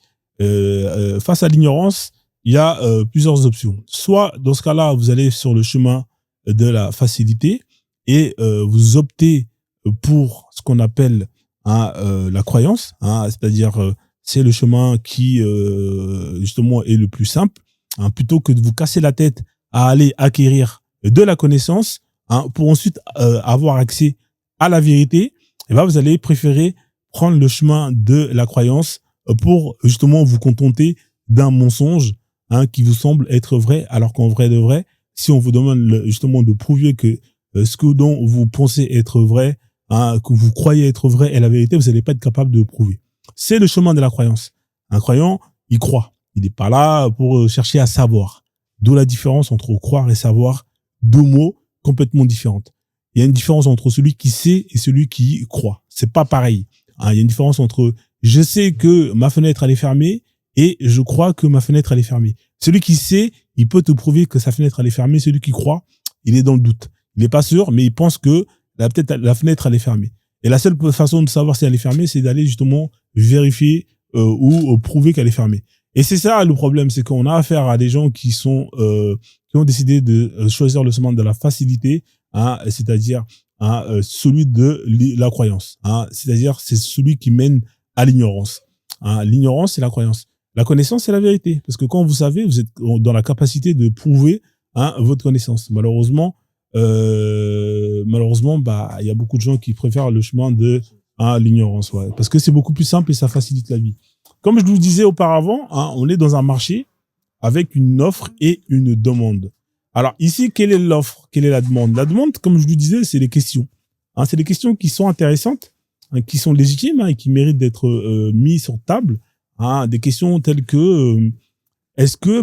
face à l'ignorance, il y a plusieurs options. Soit, dans ce cas-là, vous allez sur le chemin de la facilité et vous optez pour ce qu'on appelle, hein, la croyance, hein, c'est-à-dire c'est le chemin qui justement est le plus simple, hein, plutôt que de vous casser la tête à aller acquérir de la connaissance, hein, pour ensuite avoir accès à la vérité. Et ben vous allez préférer prendre le chemin de la croyance pour justement vous contenter d'un mensonge, hein, qui vous semble être vrai, alors qu'en vrai de vrai, si on vous demande justement de prouver que ce que dont vous pensez être vrai, hein, que vous croyez être vrai est la vérité, vous n'allez pas être capable de le prouver. C'est le chemin de la croyance. Un croyant, il croit. Il n'est pas là pour chercher à savoir. D'où la différence entre croire et savoir, deux mots complètement différentes. Il y a une différence entre celui qui sait et celui qui croit. C'est pas pareil. Hein, il y a une différence entre je sais que ma fenêtre elle est fermée et je crois que ma fenêtre elle est fermée. Celui qui sait, il peut te prouver que sa fenêtre elle est fermée. Celui qui croit, il est dans le doute. Il n'est pas sûr, mais il pense que peut-être la fenêtre elle est fermée. Et la seule façon de savoir si elle est fermée, c'est d'aller justement vérifier ou prouver qu'elle est fermée. Et c'est ça le problème, c'est qu'on a affaire à des gens qui ont décidé de choisir le chemin de la facilité, hein, c'est-à-dire celui de la croyance. Hein, c'est-à-dire c'est celui qui mène à l'ignorance. Hein, l'ignorance, c'est la croyance. La connaissance, c'est la vérité. Parce que quand vous savez, vous êtes dans la capacité de prouver votre connaissance. Malheureusement, bah, il y a beaucoup de gens qui préfèrent le chemin de l'ignorance, ouais, parce que c'est beaucoup plus simple et ça facilite la vie. Comme je vous disais auparavant, on est dans un marché avec une offre et une demande. Alors ici, quelle est l'offre? Quelle est la demande? La demande, comme je vous disais, c'est les questions. C'est des questions qui sont intéressantes, qui sont légitimes et qui méritent d'être mises sur table. Des questions telles que est-ce que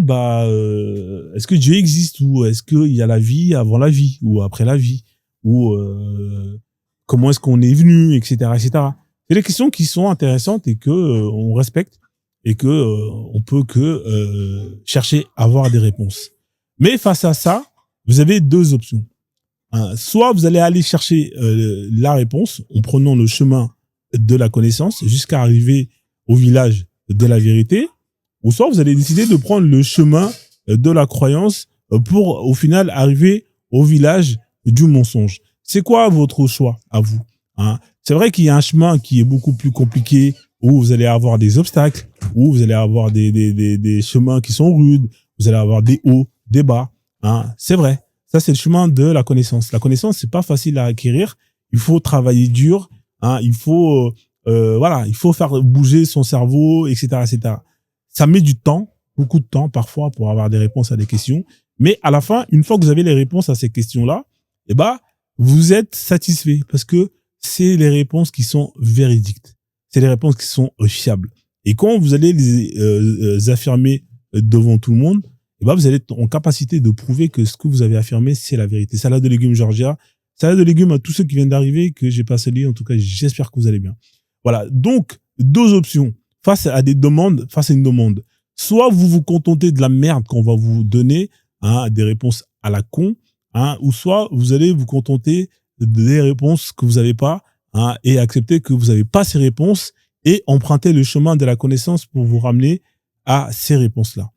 Dieu existe, ou est-ce qu'il y a la vie avant la vie ou après la vie, ou comment est-ce qu'on est venu, etc., etc. C'est des questions qui sont intéressantes et que on respecte et que on peut que chercher à avoir des réponses. Mais face à ça, vous avez deux options. Soit vous allez aller chercher la réponse en prenant le chemin de la connaissance jusqu'à arriver au village de la vérité, ou soit vous allez décider de prendre le chemin de la croyance pour au final arriver au village du mensonge. C'est quoi votre choix à vous? C'est vrai qu'il y a un chemin qui est beaucoup plus compliqué, où vous allez avoir des obstacles, où vous allez avoir des chemins qui sont rudes, vous allez avoir des hauts, des bas. C'est vrai. Ça, c'est le chemin de la connaissance. La connaissance, c'est pas facile à acquérir. Il faut travailler dur. Il faut, il faut faire bouger son cerveau, etc., etc. Ça met du temps, beaucoup de temps parfois pour avoir des réponses à des questions. Mais à la fin, une fois que vous avez les réponses à ces questions-là, vous êtes satisfait parce que c'est les réponses qui sont véridiques. C'est les réponses qui sont fiables. Et quand vous allez les affirmer devant tout le monde, vous allez être en capacité de prouver que ce que vous avez affirmé, c'est la vérité. Salade de légumes Georgia. Salade de légumes à tous ceux qui viennent d'arriver, que j'ai pas salué. En tout cas, j'espère que vous allez bien. Voilà. Donc, deux options. Face à des demandes, face à une demande. Soit vous vous contentez de la merde qu'on va vous donner, des réponses à la con, ou soit vous allez vous contenter des réponses que vous n'avez pas, et accepter que vous n'avez pas ces réponses et emprunter le chemin de la connaissance pour vous ramener à ces réponses-là.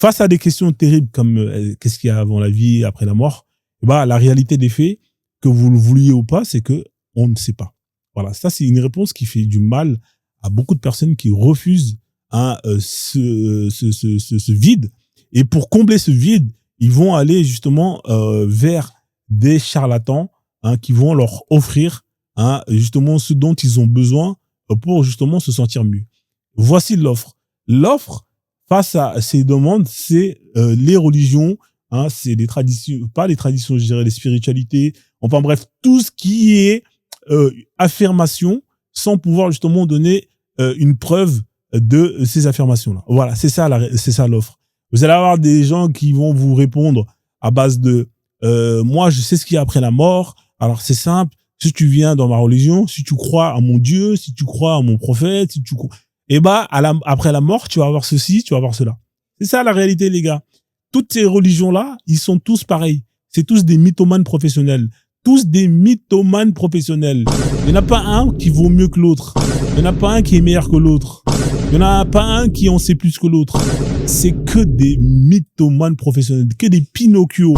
Face à des questions terribles comme qu'est-ce qu'il y a avant la vie, après la mort, la réalité des faits, que vous le vouliez ou pas, c'est que on ne sait pas. Voilà, ça c'est une réponse qui fait du mal à beaucoup de personnes qui refusent ce vide. Et pour combler ce vide, ils vont aller justement vers des charlatans qui vont leur offrir justement ce dont ils ont besoin pour justement se sentir mieux. Voici l'offre. L'offre face à ces demandes, c'est les religions, c'est les traditions, pas les traditions, je dirais les spiritualités. Enfin bref, tout ce qui est affirmation sans pouvoir justement donner une preuve de ces affirmations-là. Voilà, c'est ça l'offre. Vous allez avoir des gens qui vont vous répondre à base de moi je sais ce qu'il y a après la mort. Alors c'est simple, si tu viens dans ma religion, si tu crois à mon Dieu, si tu crois à mon prophète, si tu crois, après la mort, tu vas avoir ceci, tu vas avoir cela. C'est ça la réalité, les gars. Toutes ces religions-là, ils sont tous pareils. C'est tous des mythomanes professionnels. Tous des mythomanes professionnels. Il n'y en a pas un qui vaut mieux que l'autre. Il n'y en a pas un qui est meilleur que l'autre. Il n'y en a pas un qui en sait plus que l'autre. C'est que des mythomanes professionnels, que des Pinocchio,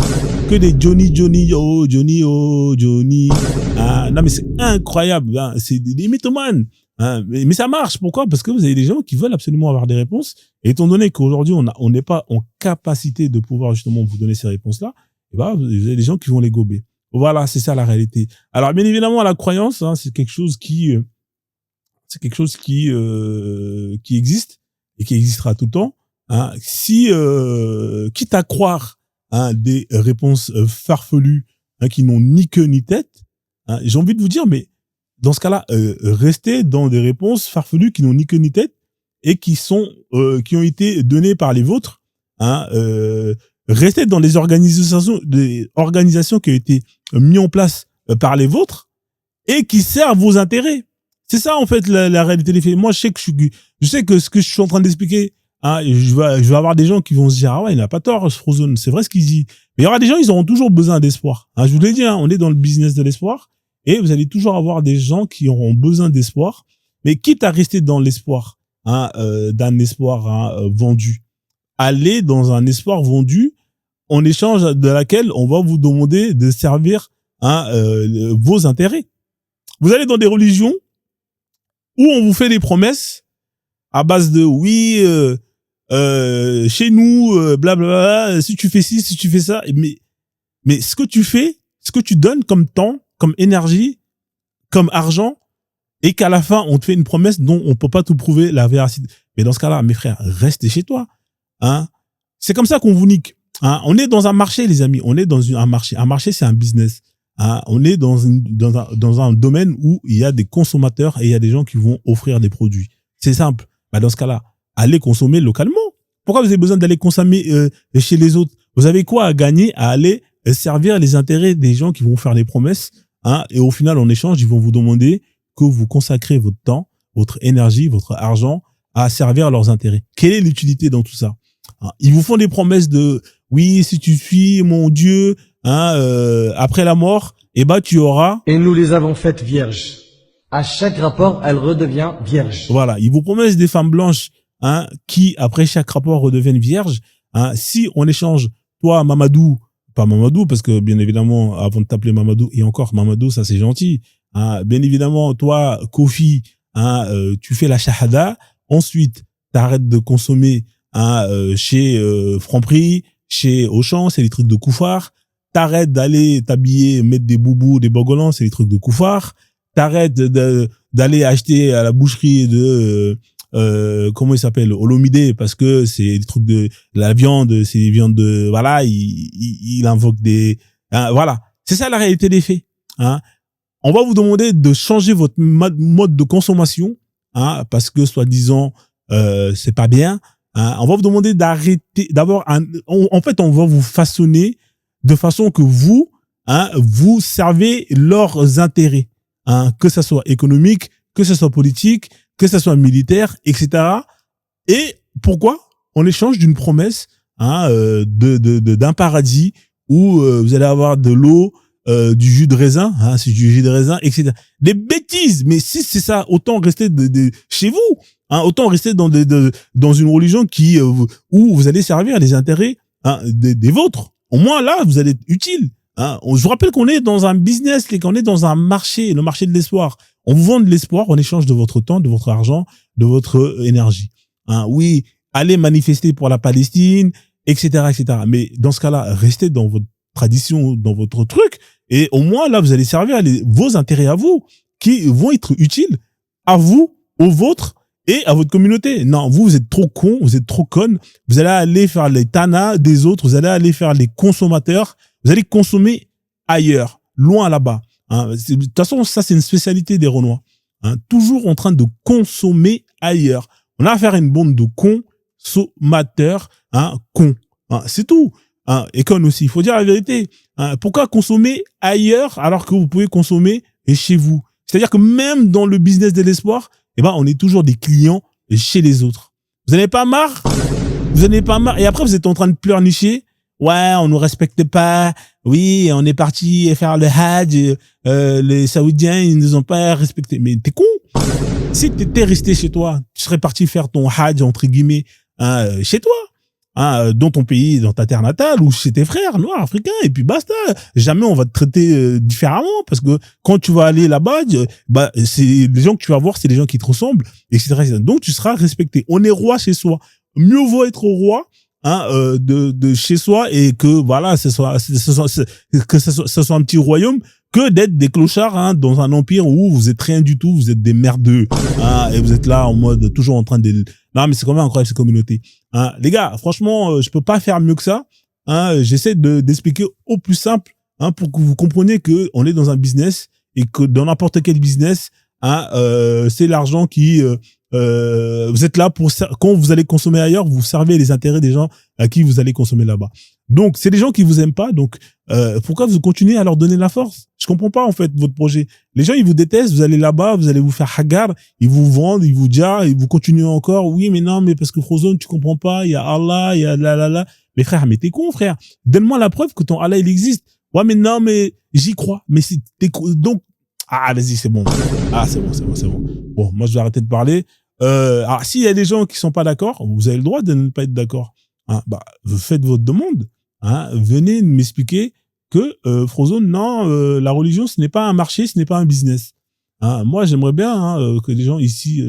que des Johnny, oh, Johnny, oh, Johnny. Non, mais c'est incroyable. C'est des mythomanes. Mais ça marche. Pourquoi? Parce que vous avez des gens qui veulent absolument avoir des réponses. Et étant donné qu'aujourd'hui, on n'est pas en capacité de pouvoir justement vous donner ces réponses-là, vous avez des gens qui vont les gober. Voilà, c'est ça la réalité. Alors, bien évidemment, la croyance, c'est quelque chose qui existe et qui existera tout le temps. Si, quitte à croire des réponses farfelues qui n'ont ni queue ni tête, j'ai envie de vous dire, mais dans ce cas-là, restez dans des réponses farfelues qui n'ont ni queue ni tête et qui ont été données par les vôtres. Restez dans des organisations qui ont été mises en place par les vôtres et qui servent vos intérêts. C'est ça, en fait, la réalité des faits. Moi, je sais que ce que je suis en train d'expliquer, hein, je vais avoir des gens qui vont se dire, ah ouais, il n'a pas tort, ce Frozone. C'est vrai ce qu'il dit. Mais il y aura des gens, ils auront toujours besoin d'espoir. Hein, je vous l'ai dit, hein, on est dans le business de l'espoir. Et vous allez toujours avoir des gens qui auront besoin d'espoir. Mais quitte à rester dans l'espoir, hein, d'un espoir, hein, vendu. Allez dans un espoir vendu, en échange de laquelle on va vous demander de servir, hein, vos intérêts. Vous allez dans des religions où on vous fait des promesses à base de oui, chez nous, blablabla, si tu fais ci, si tu fais ça, mais ce que tu fais, ce que tu donnes comme temps, comme énergie, comme argent, et qu'à la fin on te fait une promesse dont on peut pas te prouver la véracité. Mais dans ce cas-là, mes frères, restez chez toi. Hein, c'est comme ça qu'on vous nique. Hein, on est dans un marché, les amis. On est dans un marché. Un marché, c'est un business. Hein, on est dans un domaine où il y a des consommateurs et il y a des gens qui vont offrir des produits. C'est simple. Bah, dans ce cas-là, allez consommer localement. Pourquoi vous avez besoin d'aller consommer chez les autres? Vous avez quoi à gagner à aller servir les intérêts des gens qui vont faire des promesses, hein, et au final, en échange, ils vont vous demander que vous consacrez votre temps, votre énergie, votre argent à servir leurs intérêts. Quelle est l'utilité dans tout ça? Hein, ils vous font des promesses de oui, si tu suis mon Dieu, hein, après la mort, eh ben tu auras. Et nous les avons faites vierges. À chaque rapport, elle redevient vierge. Voilà, ils vous promettent des femmes blanches, hein, qui après chaque rapport redeviennent vierges. Hein, si on échange, toi Mamadou, pas Mamadou parce que bien évidemment avant de t'appeler Mamadou, et encore Mamadou ça c'est gentil. Hein, bien évidemment toi Kofi, hein, tu fais la shahada, ensuite t'arrêtes de consommer, hein, chez Franprix, chez Auchan, c'est les trucs de Koufar. T'arrêtes d'aller t'habiller, mettre des boubous, des bogolans, c'est les trucs de Koufar. T'arrêtes d'aller acheter à la boucherie de comment il s'appelle, Olomide, parce que c'est des trucs de la viande, c'est des viandes de voilà, il invoque des hein, voilà, c'est ça la réalité des faits. Hein. On va vous demander de changer votre mode de consommation, hein, parce que soi-disant c'est pas bien. Hein. On va vous demander d'arrêter, d'avoir en fait on va vous façonner de façon que vous, hein, vous servez leurs intérêts. Hein, que ça soit économique, que ça soit politique, que ça soit militaire, etc. Et pourquoi? En échange d'une promesse, hein, d'un paradis où vous allez avoir de l'eau, du jus de raisin, hein, c'est du jus de raisin, etc. Des bêtises. Mais si c'est ça, autant rester chez vous. Hein, autant rester dans une religion où vous allez servir les intérêts, hein, des vôtres. Au moins là, vous allez être utile. Hein, je vous rappelle qu'on est dans un business, qu'on est dans un marché, le marché de l'espoir. On vous vend de l'espoir en échange de votre temps, de votre argent, de votre énergie. Hein, oui, allez manifester pour la Palestine, etc., etc. Mais dans ce cas-là, restez dans votre tradition, dans votre truc, et au moins là, vous allez servir vos intérêts à vous, qui vont être utiles à vous, aux vôtres et à votre communauté. Non, vous êtes trop cons, vous êtes trop connes. Vous allez aller faire les tanas des autres, vous allez aller faire les consommateurs. Vous allez consommer ailleurs, loin là-bas. Hein. De toute façon, ça, c'est une spécialité des Renois. Hein. Toujours en train de consommer ailleurs. On a affaire à une bande de consommateurs, hein, cons. Hein. C'est tout. Hein. Et connes aussi. Il faut dire la vérité. Hein. Pourquoi consommer ailleurs alors que vous pouvez consommer chez vous? C'est-à-dire que même dans le business de l'espoir, eh ben, on est toujours des clients chez les autres. Vous n'en avez pas marre? Vous n'en avez pas marre? Et après, vous êtes en train de pleurnicher. Ouais, on nous respecte pas. Oui, on est parti faire le Hajj. Les Saoudiens, ils nous ont pas respecté. Mais t'es con. Si t'étais resté chez toi, tu serais parti faire ton Hajj, entre guillemets, hein, chez toi, hein, dans ton pays, dans ta terre natale, ou chez tes frères noirs, africains, et puis basta. Jamais on va te traiter différemment, parce que quand tu vas aller là-bas, bah, c'est les gens que tu vas voir, c'est les gens qui te ressemblent, etc. Donc tu seras respecté. On est roi chez soi. Mieux vaut être roi, hein, de chez soi, et que voilà, ce soit un petit royaume, que d'être des clochards, hein, dans un empire où vous êtes rien du tout, vous êtes des merdeux, hein, et vous êtes là en mode toujours en train de... Non, mais c'est quand même incroyable cette communauté. Hein. Les gars, franchement, je peux pas faire mieux que ça. Hein. J'essaie d'expliquer au plus simple, hein, pour que vous compreniez que on est dans un business, et que dans n'importe quel business, hein, c'est l'argent qui vous êtes là pour quand vous allez consommer ailleurs, vous servez les intérêts des gens à qui vous allez consommer là-bas. Donc c'est des gens qui vous aiment pas. Donc pourquoi vous continuez à leur donner la force? Je comprends pas en fait votre projet. Les gens ils vous détestent. Vous allez là-bas, vous allez vous faire hagar, ils vous vendent, ils vous disent, ils vous continuez encore. Oui mais non mais parce que Frozone tu comprends pas. Il y a Allah, il y a la. Mais frère, mais t'es con frère. Donne-moi la preuve que ton Allah il existe. Ouais mais non mais j'y crois. Mais c'est donc vas-y c'est bon. C'est bon. Bon moi je vais arrêter de parler. Alors s'il y a des gens qui sont pas d'accord, vous avez le droit de ne pas être d'accord. Vous faites votre demande. Venez m'expliquer que Frozone, non, la religion ce n'est pas un marché, ce n'est pas un business. Moi j'aimerais bien que les gens ici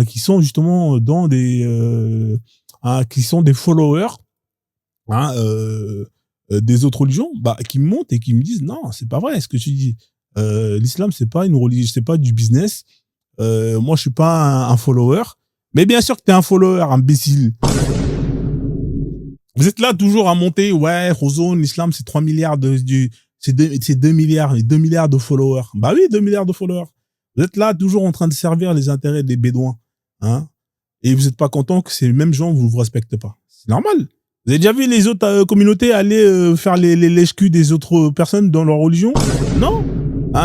qui sont justement dans des qui sont des followers des autres religions, qui me montent et qui me disent non c'est pas vrai ce que tu dis. L'islam c'est pas une religion, c'est pas du business. Moi je suis pas un follower, mais bien sûr que t'es un follower imbécile. Vous êtes là toujours à monter, ouais, Frozone, l'islam, c'est 3 milliards c'est 2 milliards, 2 milliards de followers. Bah oui, 2 milliards de followers. Vous êtes là toujours en train de servir les intérêts des bédouins, et vous êtes pas content que ces mêmes gens vous respectent pas. C'est normal. Vous avez déjà vu les autres communautés aller faire les lèche-culs des autres personnes dans leur religion? Non.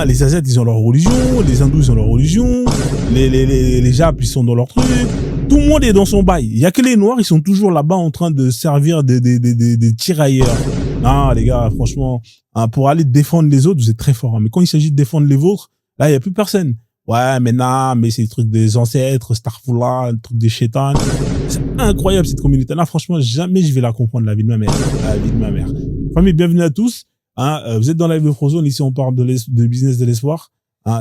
Les Asiates, ils ont leur religion, les Hindous, ils ont leur religion, les Japs, ils sont dans leur truc. Tout le monde est dans son bail. Il y a que les Noirs, ils sont toujours là-bas en train de servir des tirailleurs. Non, les gars, franchement, pour aller défendre les autres, vous êtes très forts. Mais quand il s'agit de défendre les vôtres, là, il y a plus personne. Ouais, mais non, mais c'est le truc des ancêtres, Starfoula, le truc des chétans. C'est incroyable, cette communauté-là. Franchement, jamais je vais la comprendre, la vie de ma mère. La vie de ma mère. Famille, bienvenue à tous. Vous êtes dans la live de Frozone. Ici, on parle de business de l'espoir.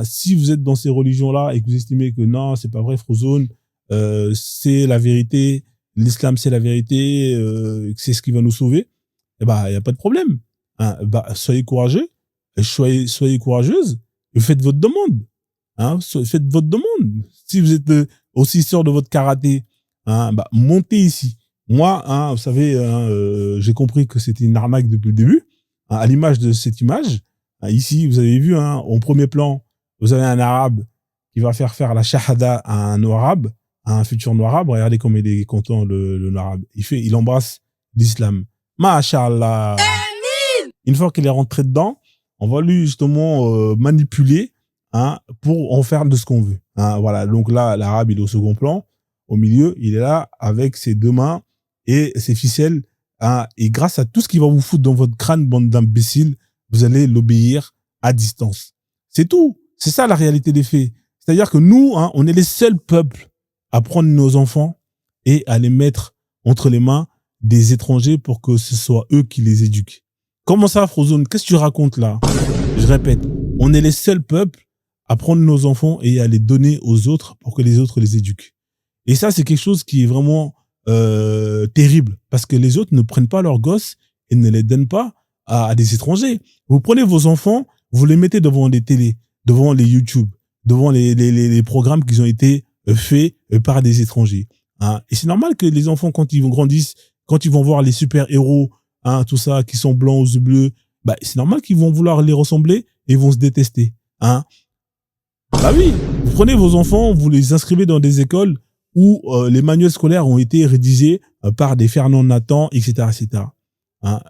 Si vous êtes dans ces religions-là et que vous estimez que non, c'est pas vrai, Frozone, c'est la vérité, l'islam c'est la vérité, c'est ce qui va nous sauver, il y a pas de problème. Soyez courageux, soyez courageuse, et faites votre demande. Faites votre demande. Si vous êtes aussi sûr de votre karaté, montez ici. Moi, vous savez, j'ai compris que c'était une arnaque depuis le début. À l'image de cette image, ici, vous avez vu, en premier plan, vous avez un arabe qui va faire la shahada à un noir-arabe, à un futur noir-arabe. Regardez comme il est content, le noir-arabe. Il embrasse l'islam. Masha'Allah. Une fois qu'il est rentré dedans, on va lui justement manipuler pour en faire de ce qu'on veut. Voilà. Donc là, l'arabe, il est au second plan. Au milieu, il est là avec ses deux mains et ses ficelles. Et grâce à tout ce qu'il va vous foutre dans votre crâne, bande d'imbéciles, vous allez l'obéir à distance. C'est tout. C'est ça la réalité des faits. C'est-à-dire que nous, on est les seuls peuples à prendre nos enfants et à les mettre entre les mains des étrangers pour que ce soit eux qui les éduquent. Comment ça, Frozone? Qu'est-ce que tu racontes là? Je répète, on est les seuls peuples à prendre nos enfants et à les donner aux autres pour que les autres les éduquent. Et ça, c'est quelque chose qui est vraiment terrible, parce que les autres ne prennent pas leurs gosses et ne les donnent pas à des étrangers. Vous prenez vos enfants, vous les mettez devant les télés, devant les YouTube, devant les programmes qui ont été faits par des étrangers. Et c'est normal que les enfants, quand ils vont grandissent, quand ils vont voir les super-héros, tout ça, qui sont blancs aux yeux bleus, c'est normal qu'ils vont vouloir les ressembler et ils vont se détester. Oui, vous prenez vos enfants, vous les inscrivez dans des écoles où les manuels scolaires ont été rédigés par des Fernand Nathan, etc., etc.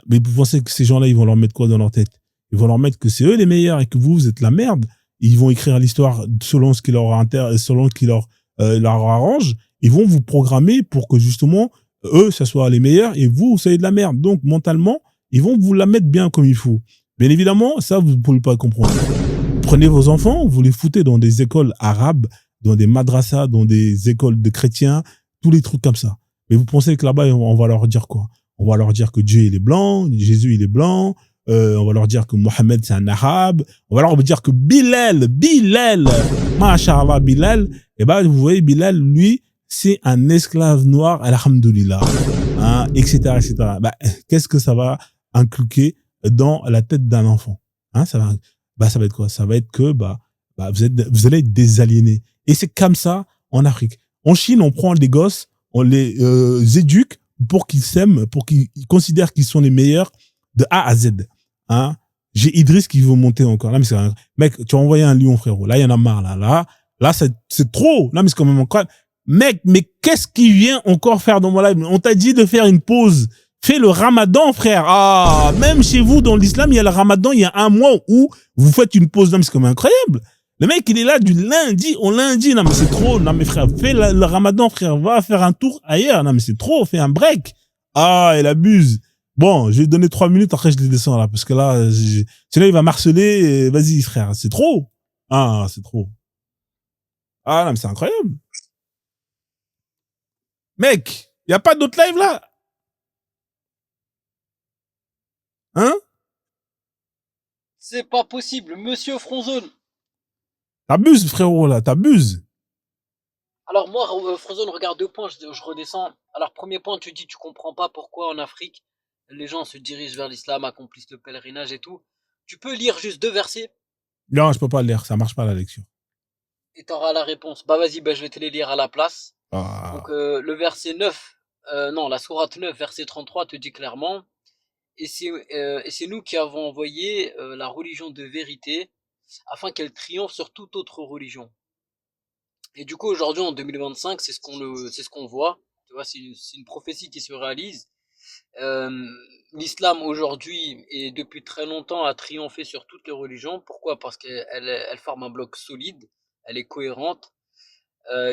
Mais vous pensez que ces gens-là, ils vont leur mettre quoi dans leur tête? Ils vont leur mettre que c'est eux les meilleurs et que vous êtes la merde. Ils vont écrire l'histoire selon ce qui leur arrange. Ils vont vous programmer pour que justement eux, ça soit les meilleurs et vous soyez de la merde. Donc mentalement, ils vont vous la mettre bien comme il faut. Bien évidemment, ça vous ne pouvez pas comprendre. Prenez vos enfants, vous les foutez dans des écoles arabes, dans des madrasas, dans des écoles de chrétiens, tous les trucs comme ça. Mais vous pensez que là-bas, on va leur dire quoi? On va leur dire que Dieu, il est blanc, Jésus, il est blanc, on va leur dire que Mohamed, c'est un arabe, on va leur dire que Bilal, masha'Allah, Bilal, vous voyez, Bilal, lui, c'est un esclave noir, alhamdoulilah, etc., etc. Qu'est-ce que ça va inculquer dans la tête d'un enfant? Ça va être quoi? Ça va être que, vous allez être des aliénés. Et c'est comme ça en Afrique. En Chine, on prend des gosses, on les éduque pour qu'ils s'aiment, pour qu'ils considèrent qu'ils sont les meilleurs de A à Z. J'ai Idriss qui veut monter encore. Là, mais mec, tu as envoyé un lion, frérot. Là, il y en a marre. Là, c'est trop. Là, mais c'est quand même encore. Mec, mais qu'est-ce qui vient encore faire dans mon live? On t'a dit de faire une pause. Fais le ramadan, frère. Ah, même chez vous, dans l'islam, il y a le ramadan, il y a un mois où vous faites une pause. Non, mais c'est comme incroyable. Le mec, il est là du lundi au lundi. Non, mais c'est trop. Non, mais frère, fais le ramadan, frère. Va faire un tour ailleurs. Non, mais c'est trop. Fais un break. Ah, il abuse. Bon, je vais lui donner 3 minutes, après je les descends là. Parce que là, sinon il va marceler. Vas-y, frère. C'est trop. Ah, c'est trop. Ah, non, mais c'est incroyable. Mec, il n'y a pas d'autre live là? Hein? C'est pas possible, monsieur Frozone. T'abuses, frérot, là, t'abuses. Alors moi, Frozone, regarde 2 points, je redescends. Alors premier point, tu dis tu comprends pas pourquoi en Afrique, les gens se dirigent vers l'islam, accomplissent le pèlerinage et tout. Tu peux lire juste 2 versets Non, je peux pas le lire, ça marche pas la lecture. et t'auras la réponse. Bah vas-y, bah, je vais te les lire à la place. Ah. Donc le verset 9, non, la sourate 9, verset 33 te dit clairement, et c'est nous qui avons envoyé la religion de vérité afin qu'elle triomphe sur toute autre religion. Et du coup, aujourd'hui, en 2025, c'est ce qu'on voit. Tu vois, c'est une prophétie qui se réalise. L'islam aujourd'hui et depuis très longtemps a triomphé sur toutes les religions. Pourquoi? Parce qu'elle forme un bloc solide, elle est cohérente.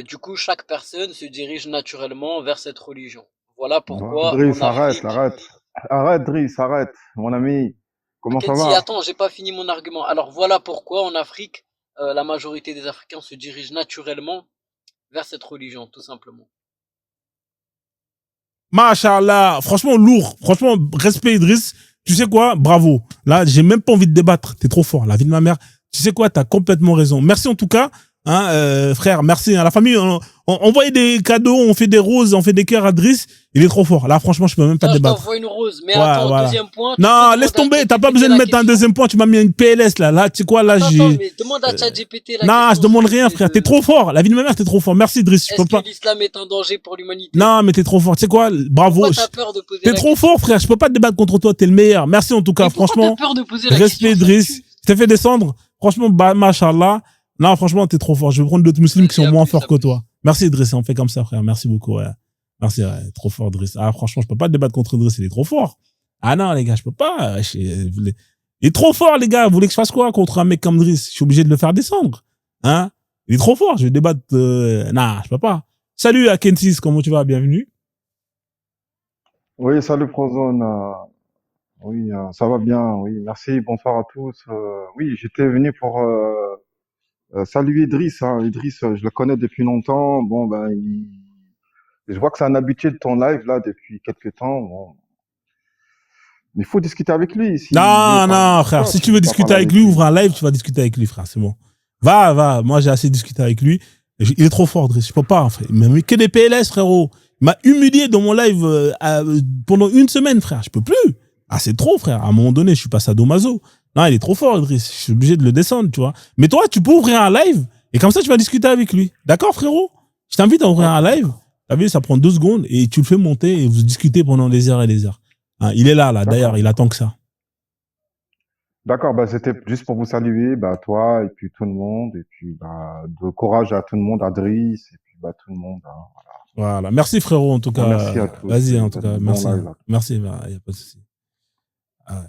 Du coup, chaque personne se dirige naturellement vers cette religion. Voilà pourquoi Driss, en Afrique. arrête, Driss, arrête, mon ami. Comment ça Kenzie, va? attends, j'ai pas fini mon argument. Alors voilà pourquoi en Afrique, la majorité des Africains se dirigent naturellement vers cette religion, tout simplement. Machallah, franchement lourd, franchement respect Idriss. Tu sais quoi, bravo. Là, j'ai même pas envie de débattre. T'es trop fort. La vie de ma mère. Tu sais quoi, t'as complètement raison. Merci en tout cas, hein, frère. Merci à la famille. On envoie des cadeaux, on fait des roses, on fait des cœurs à Driss. Il est trop fort. Là, franchement, je peux même pas Tiens, je débattre. t'envoie une rose, mais Ouais, attends, voilà. deuxième point. tu Non, peux laisse demander à tomber. T'as pas ChatGPT besoin de la mettre un question. deuxième point. Tu m'as mis une PLS là. Là, tu sais quoi, là, Attends, j'ai. mais demande à ChatGPT la Non, je question. demande rien, frère. T'es trop fort. La vie de ma mère, t'es trop fort. Merci, Driss. Je Est-ce peux pas. que l'islam est un danger pour l'humanité? Non, mais t'es trop fort. Tu sais quoi, bravo. Pourquoi t'as peur de poser T'es la trop question? fort, frère. Je peux pas te débattre contre toi. T'es le meilleur. Merci en tout cas. Mais pourquoi Franchement, t'as peur de poser la respect, question? Driss. Je t'ai fait descendre. Franchement, bah, machallah. Non, franchement, t'es trop fort. Je vais prendre d'autres musulmans qui sont Vas-y, moins abuse, forts que abuse. toi. Merci, Driss. On fait comme ça, frère. Merci beaucoup, ouais. Merci, ouais. Trop fort, Driss. Ah, franchement, je peux pas te débattre contre Driss. Il est trop fort. Ah non, les gars, je peux pas. Il est trop fort, les gars. Vous voulez que je fasse quoi contre un mec comme Driss? Je suis obligé de le faire descendre. Hein? Il est trop fort. Je vais débattre, non, je peux pas. Salut à Kensis. Comment tu vas? Bienvenue. Oui, salut Frozone. Oui, ça va bien. Oui, merci. Bonsoir à tous. Oui, j'étais venu pour saluer Idriss. Hein. Idriss, je le connais depuis longtemps. Bon, ben, je vois que c'est un habitué de ton live là depuis quelques temps. Bon, il faut discuter avec lui. Si Non, non, frère. Si tu veux discuter avec lui, ouvre un live, tu vas discuter avec lui, frère. C'est bon. Va. Moi, j'ai assez discuté avec lui. Il est trop fort, Driss. Je peux pas, en fait. Il m'a mis que des PLS, frérot. Il m'a humilié dans mon live pendant 1 semaine, frère. Je peux plus. Ah, c'est trop, frère. À un moment donné, je suis pas sadomaso. Non, il est trop fort, Driss. Je suis obligé de le descendre, tu vois. Mais toi, tu peux ouvrir un live et comme ça, tu vas discuter avec lui. D'accord, frérot? Je t'invite à ouvrir un live. T'as vu, ça prend 2 secondes et tu le fais monter et vous discutez pendant des heures et des heures. Hein, il est là, d'ailleurs, il attend que ça. D'accord, bah c'était juste pour vous saluer, bah toi et puis tout le monde, et puis bah de courage à tout le monde, à Driss, et puis bah tout le monde. Hein, voilà. Voilà. Merci, frérot, en tout cas. Merci à tous. Vas-y, en tout cas. Bon Merci. live, là. Merci, bah, y a pas de souci. Ah ouais.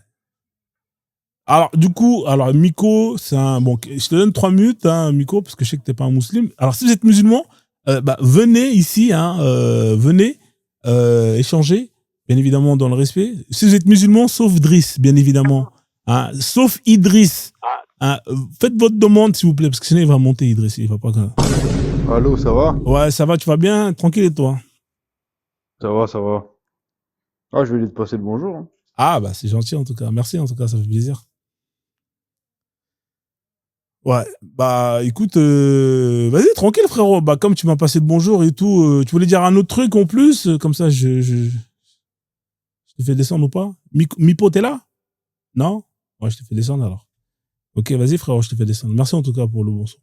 Alors, du coup, Miko, c'est un, bon, je te donne 3 minutes, hein, Miko, parce que je sais que t'es pas un musulman. Alors, si vous êtes musulman, bah, venez ici, hein, venez, échanger, bien évidemment, dans le respect. Si vous êtes musulman, sauf Driss, bien évidemment. Hein, sauf Idriss. Hein, faites votre demande, s'il vous plaît, parce que sinon, il va monter, Idriss. Il va pas. Allô, ça va? Ouais, ça va, tu vas bien? Tranquille, et toi? Ça va, ça va. Ah, je vais lui te passer le bonjour. Hein. Ah, bah, c'est gentil, en tout cas. Merci, en tout cas, ça fait plaisir. Ouais, bah, écoute, vas-y, tranquille, frérot. Bah, comme tu m'as passé le bonjour et tout, tu voulais dire un autre truc en plus? Comme ça, je te fais descendre ou pas? Mipo, t'es là? Non? Ouais, je te fais descendre alors. Ok, vas-y, frérot, je te fais descendre. Merci en tout cas pour le bon son.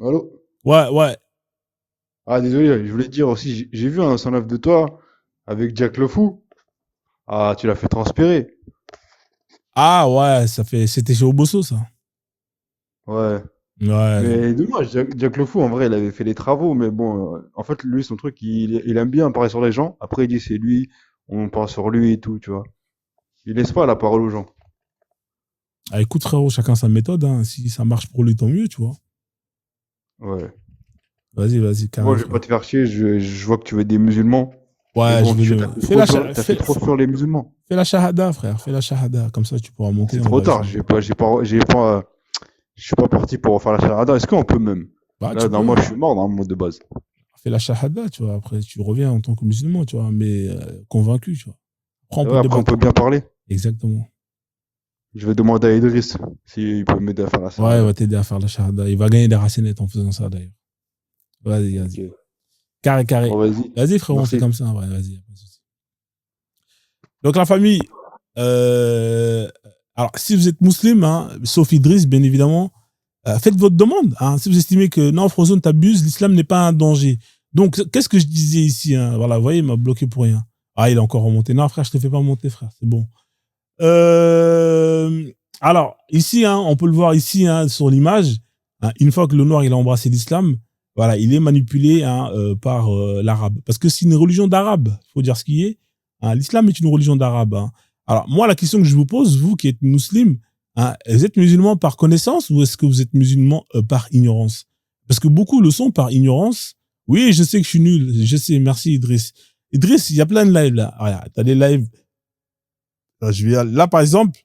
Allô? Ouais. Ah, désolé, je voulais te dire aussi, j'ai vu un 109 de toi avec Jack le Fou. Ah, tu l'as fait transpirer. Ah ouais, c'était chez Obosso, ça. Ouais. Ouais. Mais dommage, Jack Le Fou, en vrai, il avait fait les travaux, mais bon, en fait, lui, son truc, il aime bien parler sur les gens. Après, il dit c'est lui, on parle sur lui et tout, tu vois. Il laisse pas la parole aux gens. Ah, écoute, frérot, chacun sa méthode. Hein. Si ça marche pour lui, tant mieux, tu vois. Ouais. Vas-y, Moi, carré, je vais frère. pas te faire chier, je vois que tu veux des musulmans. Mais Ouais, je bon, veux t'as fait trop sur les musulmans. fais la shahada, frère. Fais la shahada. Comme ça, tu pourras monter, C'est on trop va tard, échanger. je suis pas parti pour faire la charada. Est-ce qu'on peut même? Bah, tu Là, peux. moi, je suis mort dans le mode de base. Fais la shahada, tu vois. Après, tu reviens en tant que musulman, tu vois, mais convaincu, tu vois. Après, on Et peut ouais, après, on débattre. peut bien parler. Exactement. Je vais demander à Idriss s'il peut m'aider à faire la Ouais, il charada. va t'aider à faire la shahada. Il va gagner des racinettes en faisant ça, d'ailleurs. Vas-y. Ok. Carré, carré. Bon, vas-y. Vas-y, frérot, on fait Merci. comme ça. Ouais, vas-y. Y a pas de souci. Donc, la famille, euh, alors, si vous êtes musulman, hein, sauf Idriss, bien évidemment, faites votre demande. Hein. Si vous estimez que non, Frozone t'abuse, l'islam n'est pas un danger. Donc, qu'est-ce que je disais ici hein. Voilà, vous voyez, il m'a bloqué pour rien. Ah, il a encore remonté. Non, frère, je te fais pas monter, frère. C'est bon. Euh, alors, ici, hein, on peut le voir ici hein, sur l'image. Hein, une fois que le noir il a embrassé l'islam, voilà, il est manipulé hein, par l'arabe. Parce que c'est une religion d'arabe, il faut dire ce qui est. Hein, l'islam est une religion d'arabe. Hein. Alors, moi, la question que je vous pose, vous qui êtes musulman, hein, vous êtes musulman par connaissance ou est-ce que vous êtes musulman par ignorance? Parce que beaucoup le sont par ignorance. Oui, je sais que je suis nul. Je sais, merci Idriss. Idriss, il y a plein de lives là. Regarde, t'as des lives. Là, par exemple,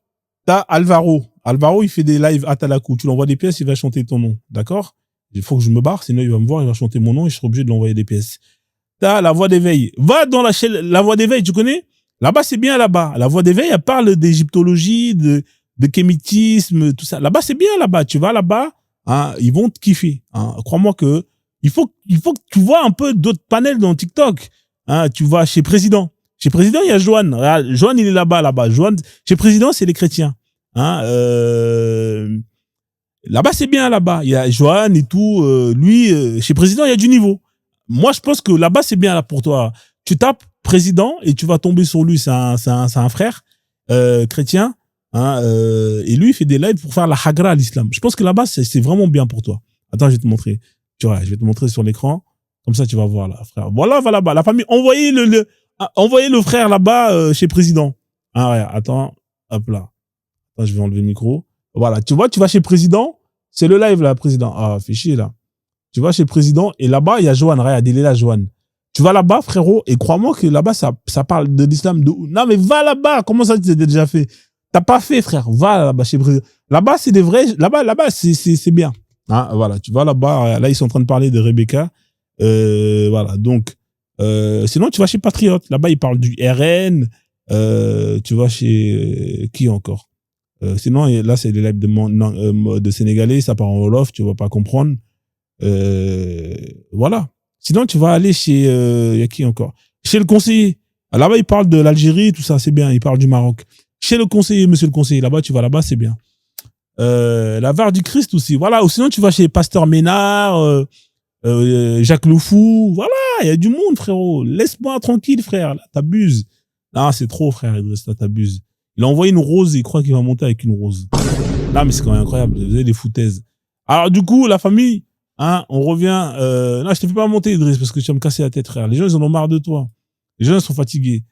t'as Alvaro. Alvaro, il fait des lives à Talakou. Tu l'envoies des pièces, il va chanter ton nom. D'accord? Il faut que je me barre, sinon il va me voir, il va chanter mon nom et je serai obligé de l'envoyer des pièces. T'as la voix d'éveil. Va dans la chaîne, la voix d'éveil, tu connais? Là-bas, c'est bien là-bas. La voix d'éveil, elle parle d'égyptologie, de kémitisme, tout ça. Là-bas, c'est bien là-bas. Tu vas là-bas, hein, ils vont te kiffer. Hein. Crois-moi que il faut que tu vois un peu d'autres panels dans TikTok. Hein. Tu vas chez Président. Chez Président, il y a Joanne. Joanne, il est là-bas. Joanne, chez Président, c'est les chrétiens. Hein. Là-bas, c'est bien là-bas. Il y a Joanne et tout. Lui, chez Président, il y a du niveau. Moi, je pense que là-bas, c'est bien là pour toi. Tu tapes Président et tu vas tomber sur lui. C'est un frère chrétien. Hein, et lui, il fait des lives pour faire la hagra à l'islam. Je pense que là-bas, c'est vraiment bien pour toi. Attends, je vais te montrer. Tu vois, je vais te montrer sur l'écran. Comme ça, tu vas voir là, frère. Voilà, va là-bas. La famille, envoyez le frère là-bas chez Président. Ah ouais, attends, hop là. Attends, je vais enlever le micro. Voilà, tu vois, tu vas chez Président. C'est le live là, Président. Ah, fais chier là. Tu vas chez Président et là-bas, il y a Joanne. Regarde, il est là, Joanne. Tu vas là-bas, frérot, et crois-moi que là-bas, ça parle de l'islam. Non, mais va là-bas. Comment ça, tu l'as déjà fait? T'as pas fait, frère. Va là-bas chez Président. Là-bas, c'est des vrais. Là-bas, c'est bien. Hein, voilà, tu vas là-bas. Là, ils sont en train de parler de Rebecca. Voilà, donc. Sinon, tu vas chez Patriote. Là-bas, ils parlent du RN. Tu vas chez qui encore? Sinon, là, c'est des lives de Sénégalais. Ça part en Wolof. Tu vas pas comprendre. Voilà. Sinon, tu vas aller chez y a qui encore? Chez le conseiller. Là-bas, il parle de l'Algérie, tout ça, c'est bien. Il parle du Maroc. Chez le conseiller, monsieur le conseiller, là-bas, tu vas là-bas, c'est bien. La Var du Christ aussi. Voilà. Ou sinon, tu vas chez Pasteur Ménard, Jacques Le Fou. Voilà, il y a du monde, frérot. Laisse-moi tranquille, frère. Là, t'abuses. Non, c'est trop, frère, Idriss, là, t'abuses. Il a envoyé une rose et il croit qu'il va monter avec une rose. Là, mais c'est quand même incroyable. Vous avez des foutaises. Alors, du coup, la famille, hein, on revient. Non, je te fais pas monter, Idriss, parce que tu vas me casser la tête, frère. Les gens, ils en ont marre de toi. Les gens, ils sont fatigués.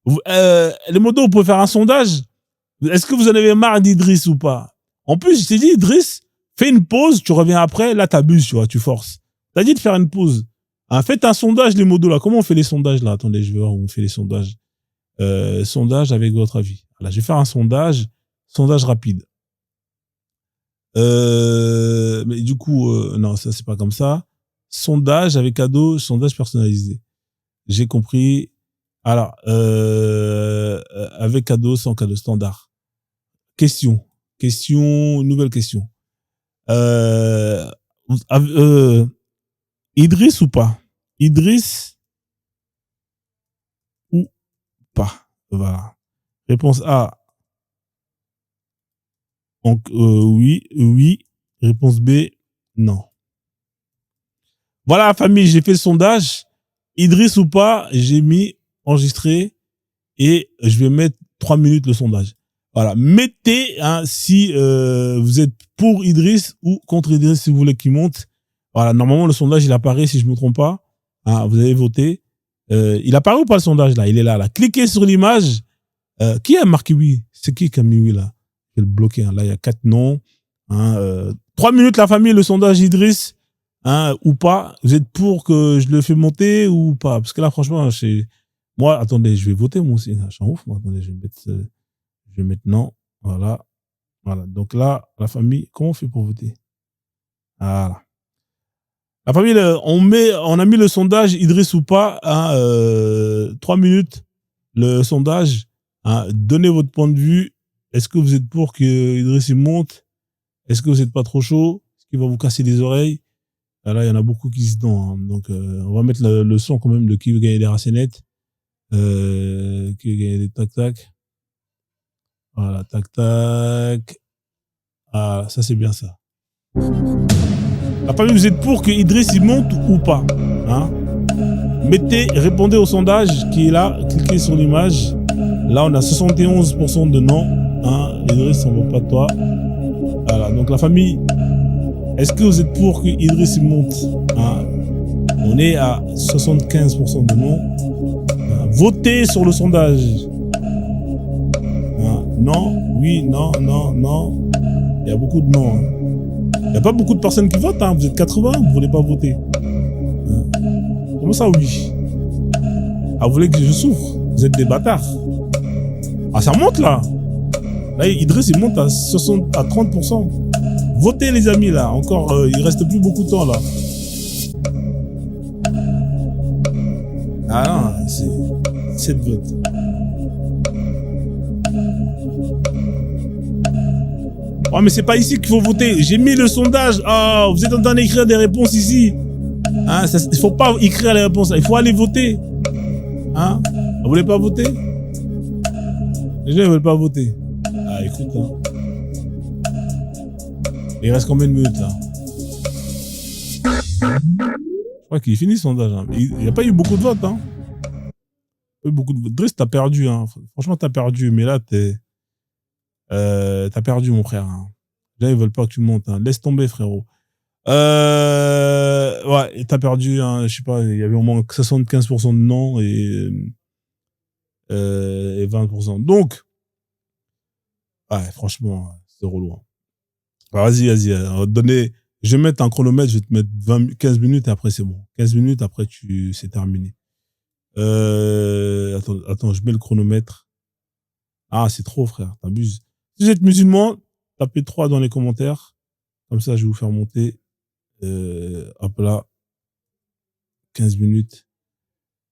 Les motos, vous pouvez faire un sondage. Est-ce que vous en avez marre d'Idriss ou pas? En plus, je t'ai dit, Idriss, fais une pause, tu reviens après. Là, t'abuses, tu vois, tu forces. T'as dit de faire une pause. Hein, faites un sondage, les modos, là. Comment on fait les sondages, là? Attendez, je vais voir où on fait les sondages. Sondage avec votre avis. Voilà, je vais faire un sondage rapide. Mais du coup, non, ça c'est pas comme ça. Sondage avec cadeau, sondage personnalisé. J'ai compris. Alors, avec cadeau, sans cadeau, standard. Question, nouvelle question. Euh, Idriss ou pas? Idriss ou pas? Voilà. Réponse A. Donc, oui. Réponse B, non. Voilà, famille, j'ai fait le sondage. Idriss ou pas, j'ai mis enregistré et je vais mettre 3 minutes le sondage. Voilà, mettez si vous êtes pour Idriss ou contre Idriss si vous voulez qu'il monte. Voilà, normalement le sondage il apparaît si je me trompe pas. Vous avez voté. Il apparaît ou pas le sondage là? Il est là. Cliquez sur l'image. Qui a marqué oui? C'est qui a mis oui là? Je vais le bloquer. Là il y a 4 noms. 3 minutes la famille, le sondage Idriss ou pas. Vous êtes pour que je le fais monter ou pas? Parce que là franchement, moi attendez, je vais voter moi aussi. Je suis en ouf. Moi. Attendez, je vais mettre non. Voilà. Donc là, la famille, comment on fait pour voter? Voilà. La famille, on a mis le sondage Idriss ou pas. 3 minutes. Le sondage. Donnez votre point de vue. Est-ce que vous êtes pour que Idriss il monte? Est-ce que vous n'êtes pas trop chaud? Est-ce qu'il va vous casser les oreilles? Là, il y en a beaucoup qui se donnent. Donc, on va mettre le son quand même de qui veut gagner des racinettes. Qui veut gagner des tac-tac. Voilà, tac-tac. Ça c'est bien ça. La famille, vous êtes pour que Idriss il monte ou pas? Répondez au sondage qui est là, cliquez sur l'image. Là, on a 71% de non. Idriss, on ne veut pas de toi. Voilà, donc la famille, est-ce que vous êtes pour que Idriss il monte? On est à 75% de non. Votez sur le sondage. Non, oui, non, non, non. Il y a beaucoup de non. Il n'y a pas beaucoup de personnes qui votent. Vous êtes 80, vous ne voulez pas voter. Comment ça, oui? Vous voulez que je souffre? Vous êtes des bâtards. Ça monte là. Là, Idriss, il monte à 30%. Votez, les amis, là. Encore, il reste plus beaucoup de temps, là. Non, c'est 7 votes. Oh, mais c'est pas ici qu'il faut voter. J'ai mis le sondage. Vous êtes en train d'écrire des réponses ici. Il faut pas écrire les réponses. Il faut aller voter. Vous voulez pas voter? Les gens ne veulent pas voter. Écoute. Il reste combien de minutes là? Je crois qu'il est fini le sondage. Il n'y a pas eu beaucoup de votes. Driss, t'as perdu. Franchement, t'as perdu. Mais là, t'as perdu, mon frère. Là, ils veulent pas que tu montes. Laisse tomber, frérot. Ouais, t'as perdu. Je sais pas, il y avait au moins 75% de non et 20%. Donc, franchement, c'est relou. Vas-y. Je vais mettre un chronomètre, je vais te mettre 15 minutes et après c'est bon. 15 minutes, après c'est terminé. Attends, je mets le chronomètre. C'est trop, frère, t'abuses. Si vous êtes musulman, tapez 3 dans les commentaires. Comme ça, je vais vous faire monter. Hop là. 15 minutes.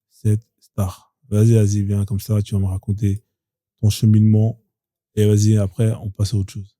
7 stars. Vas-y, viens, comme ça, tu vas me raconter ton cheminement. Et vas-y, après, on passe à autre chose.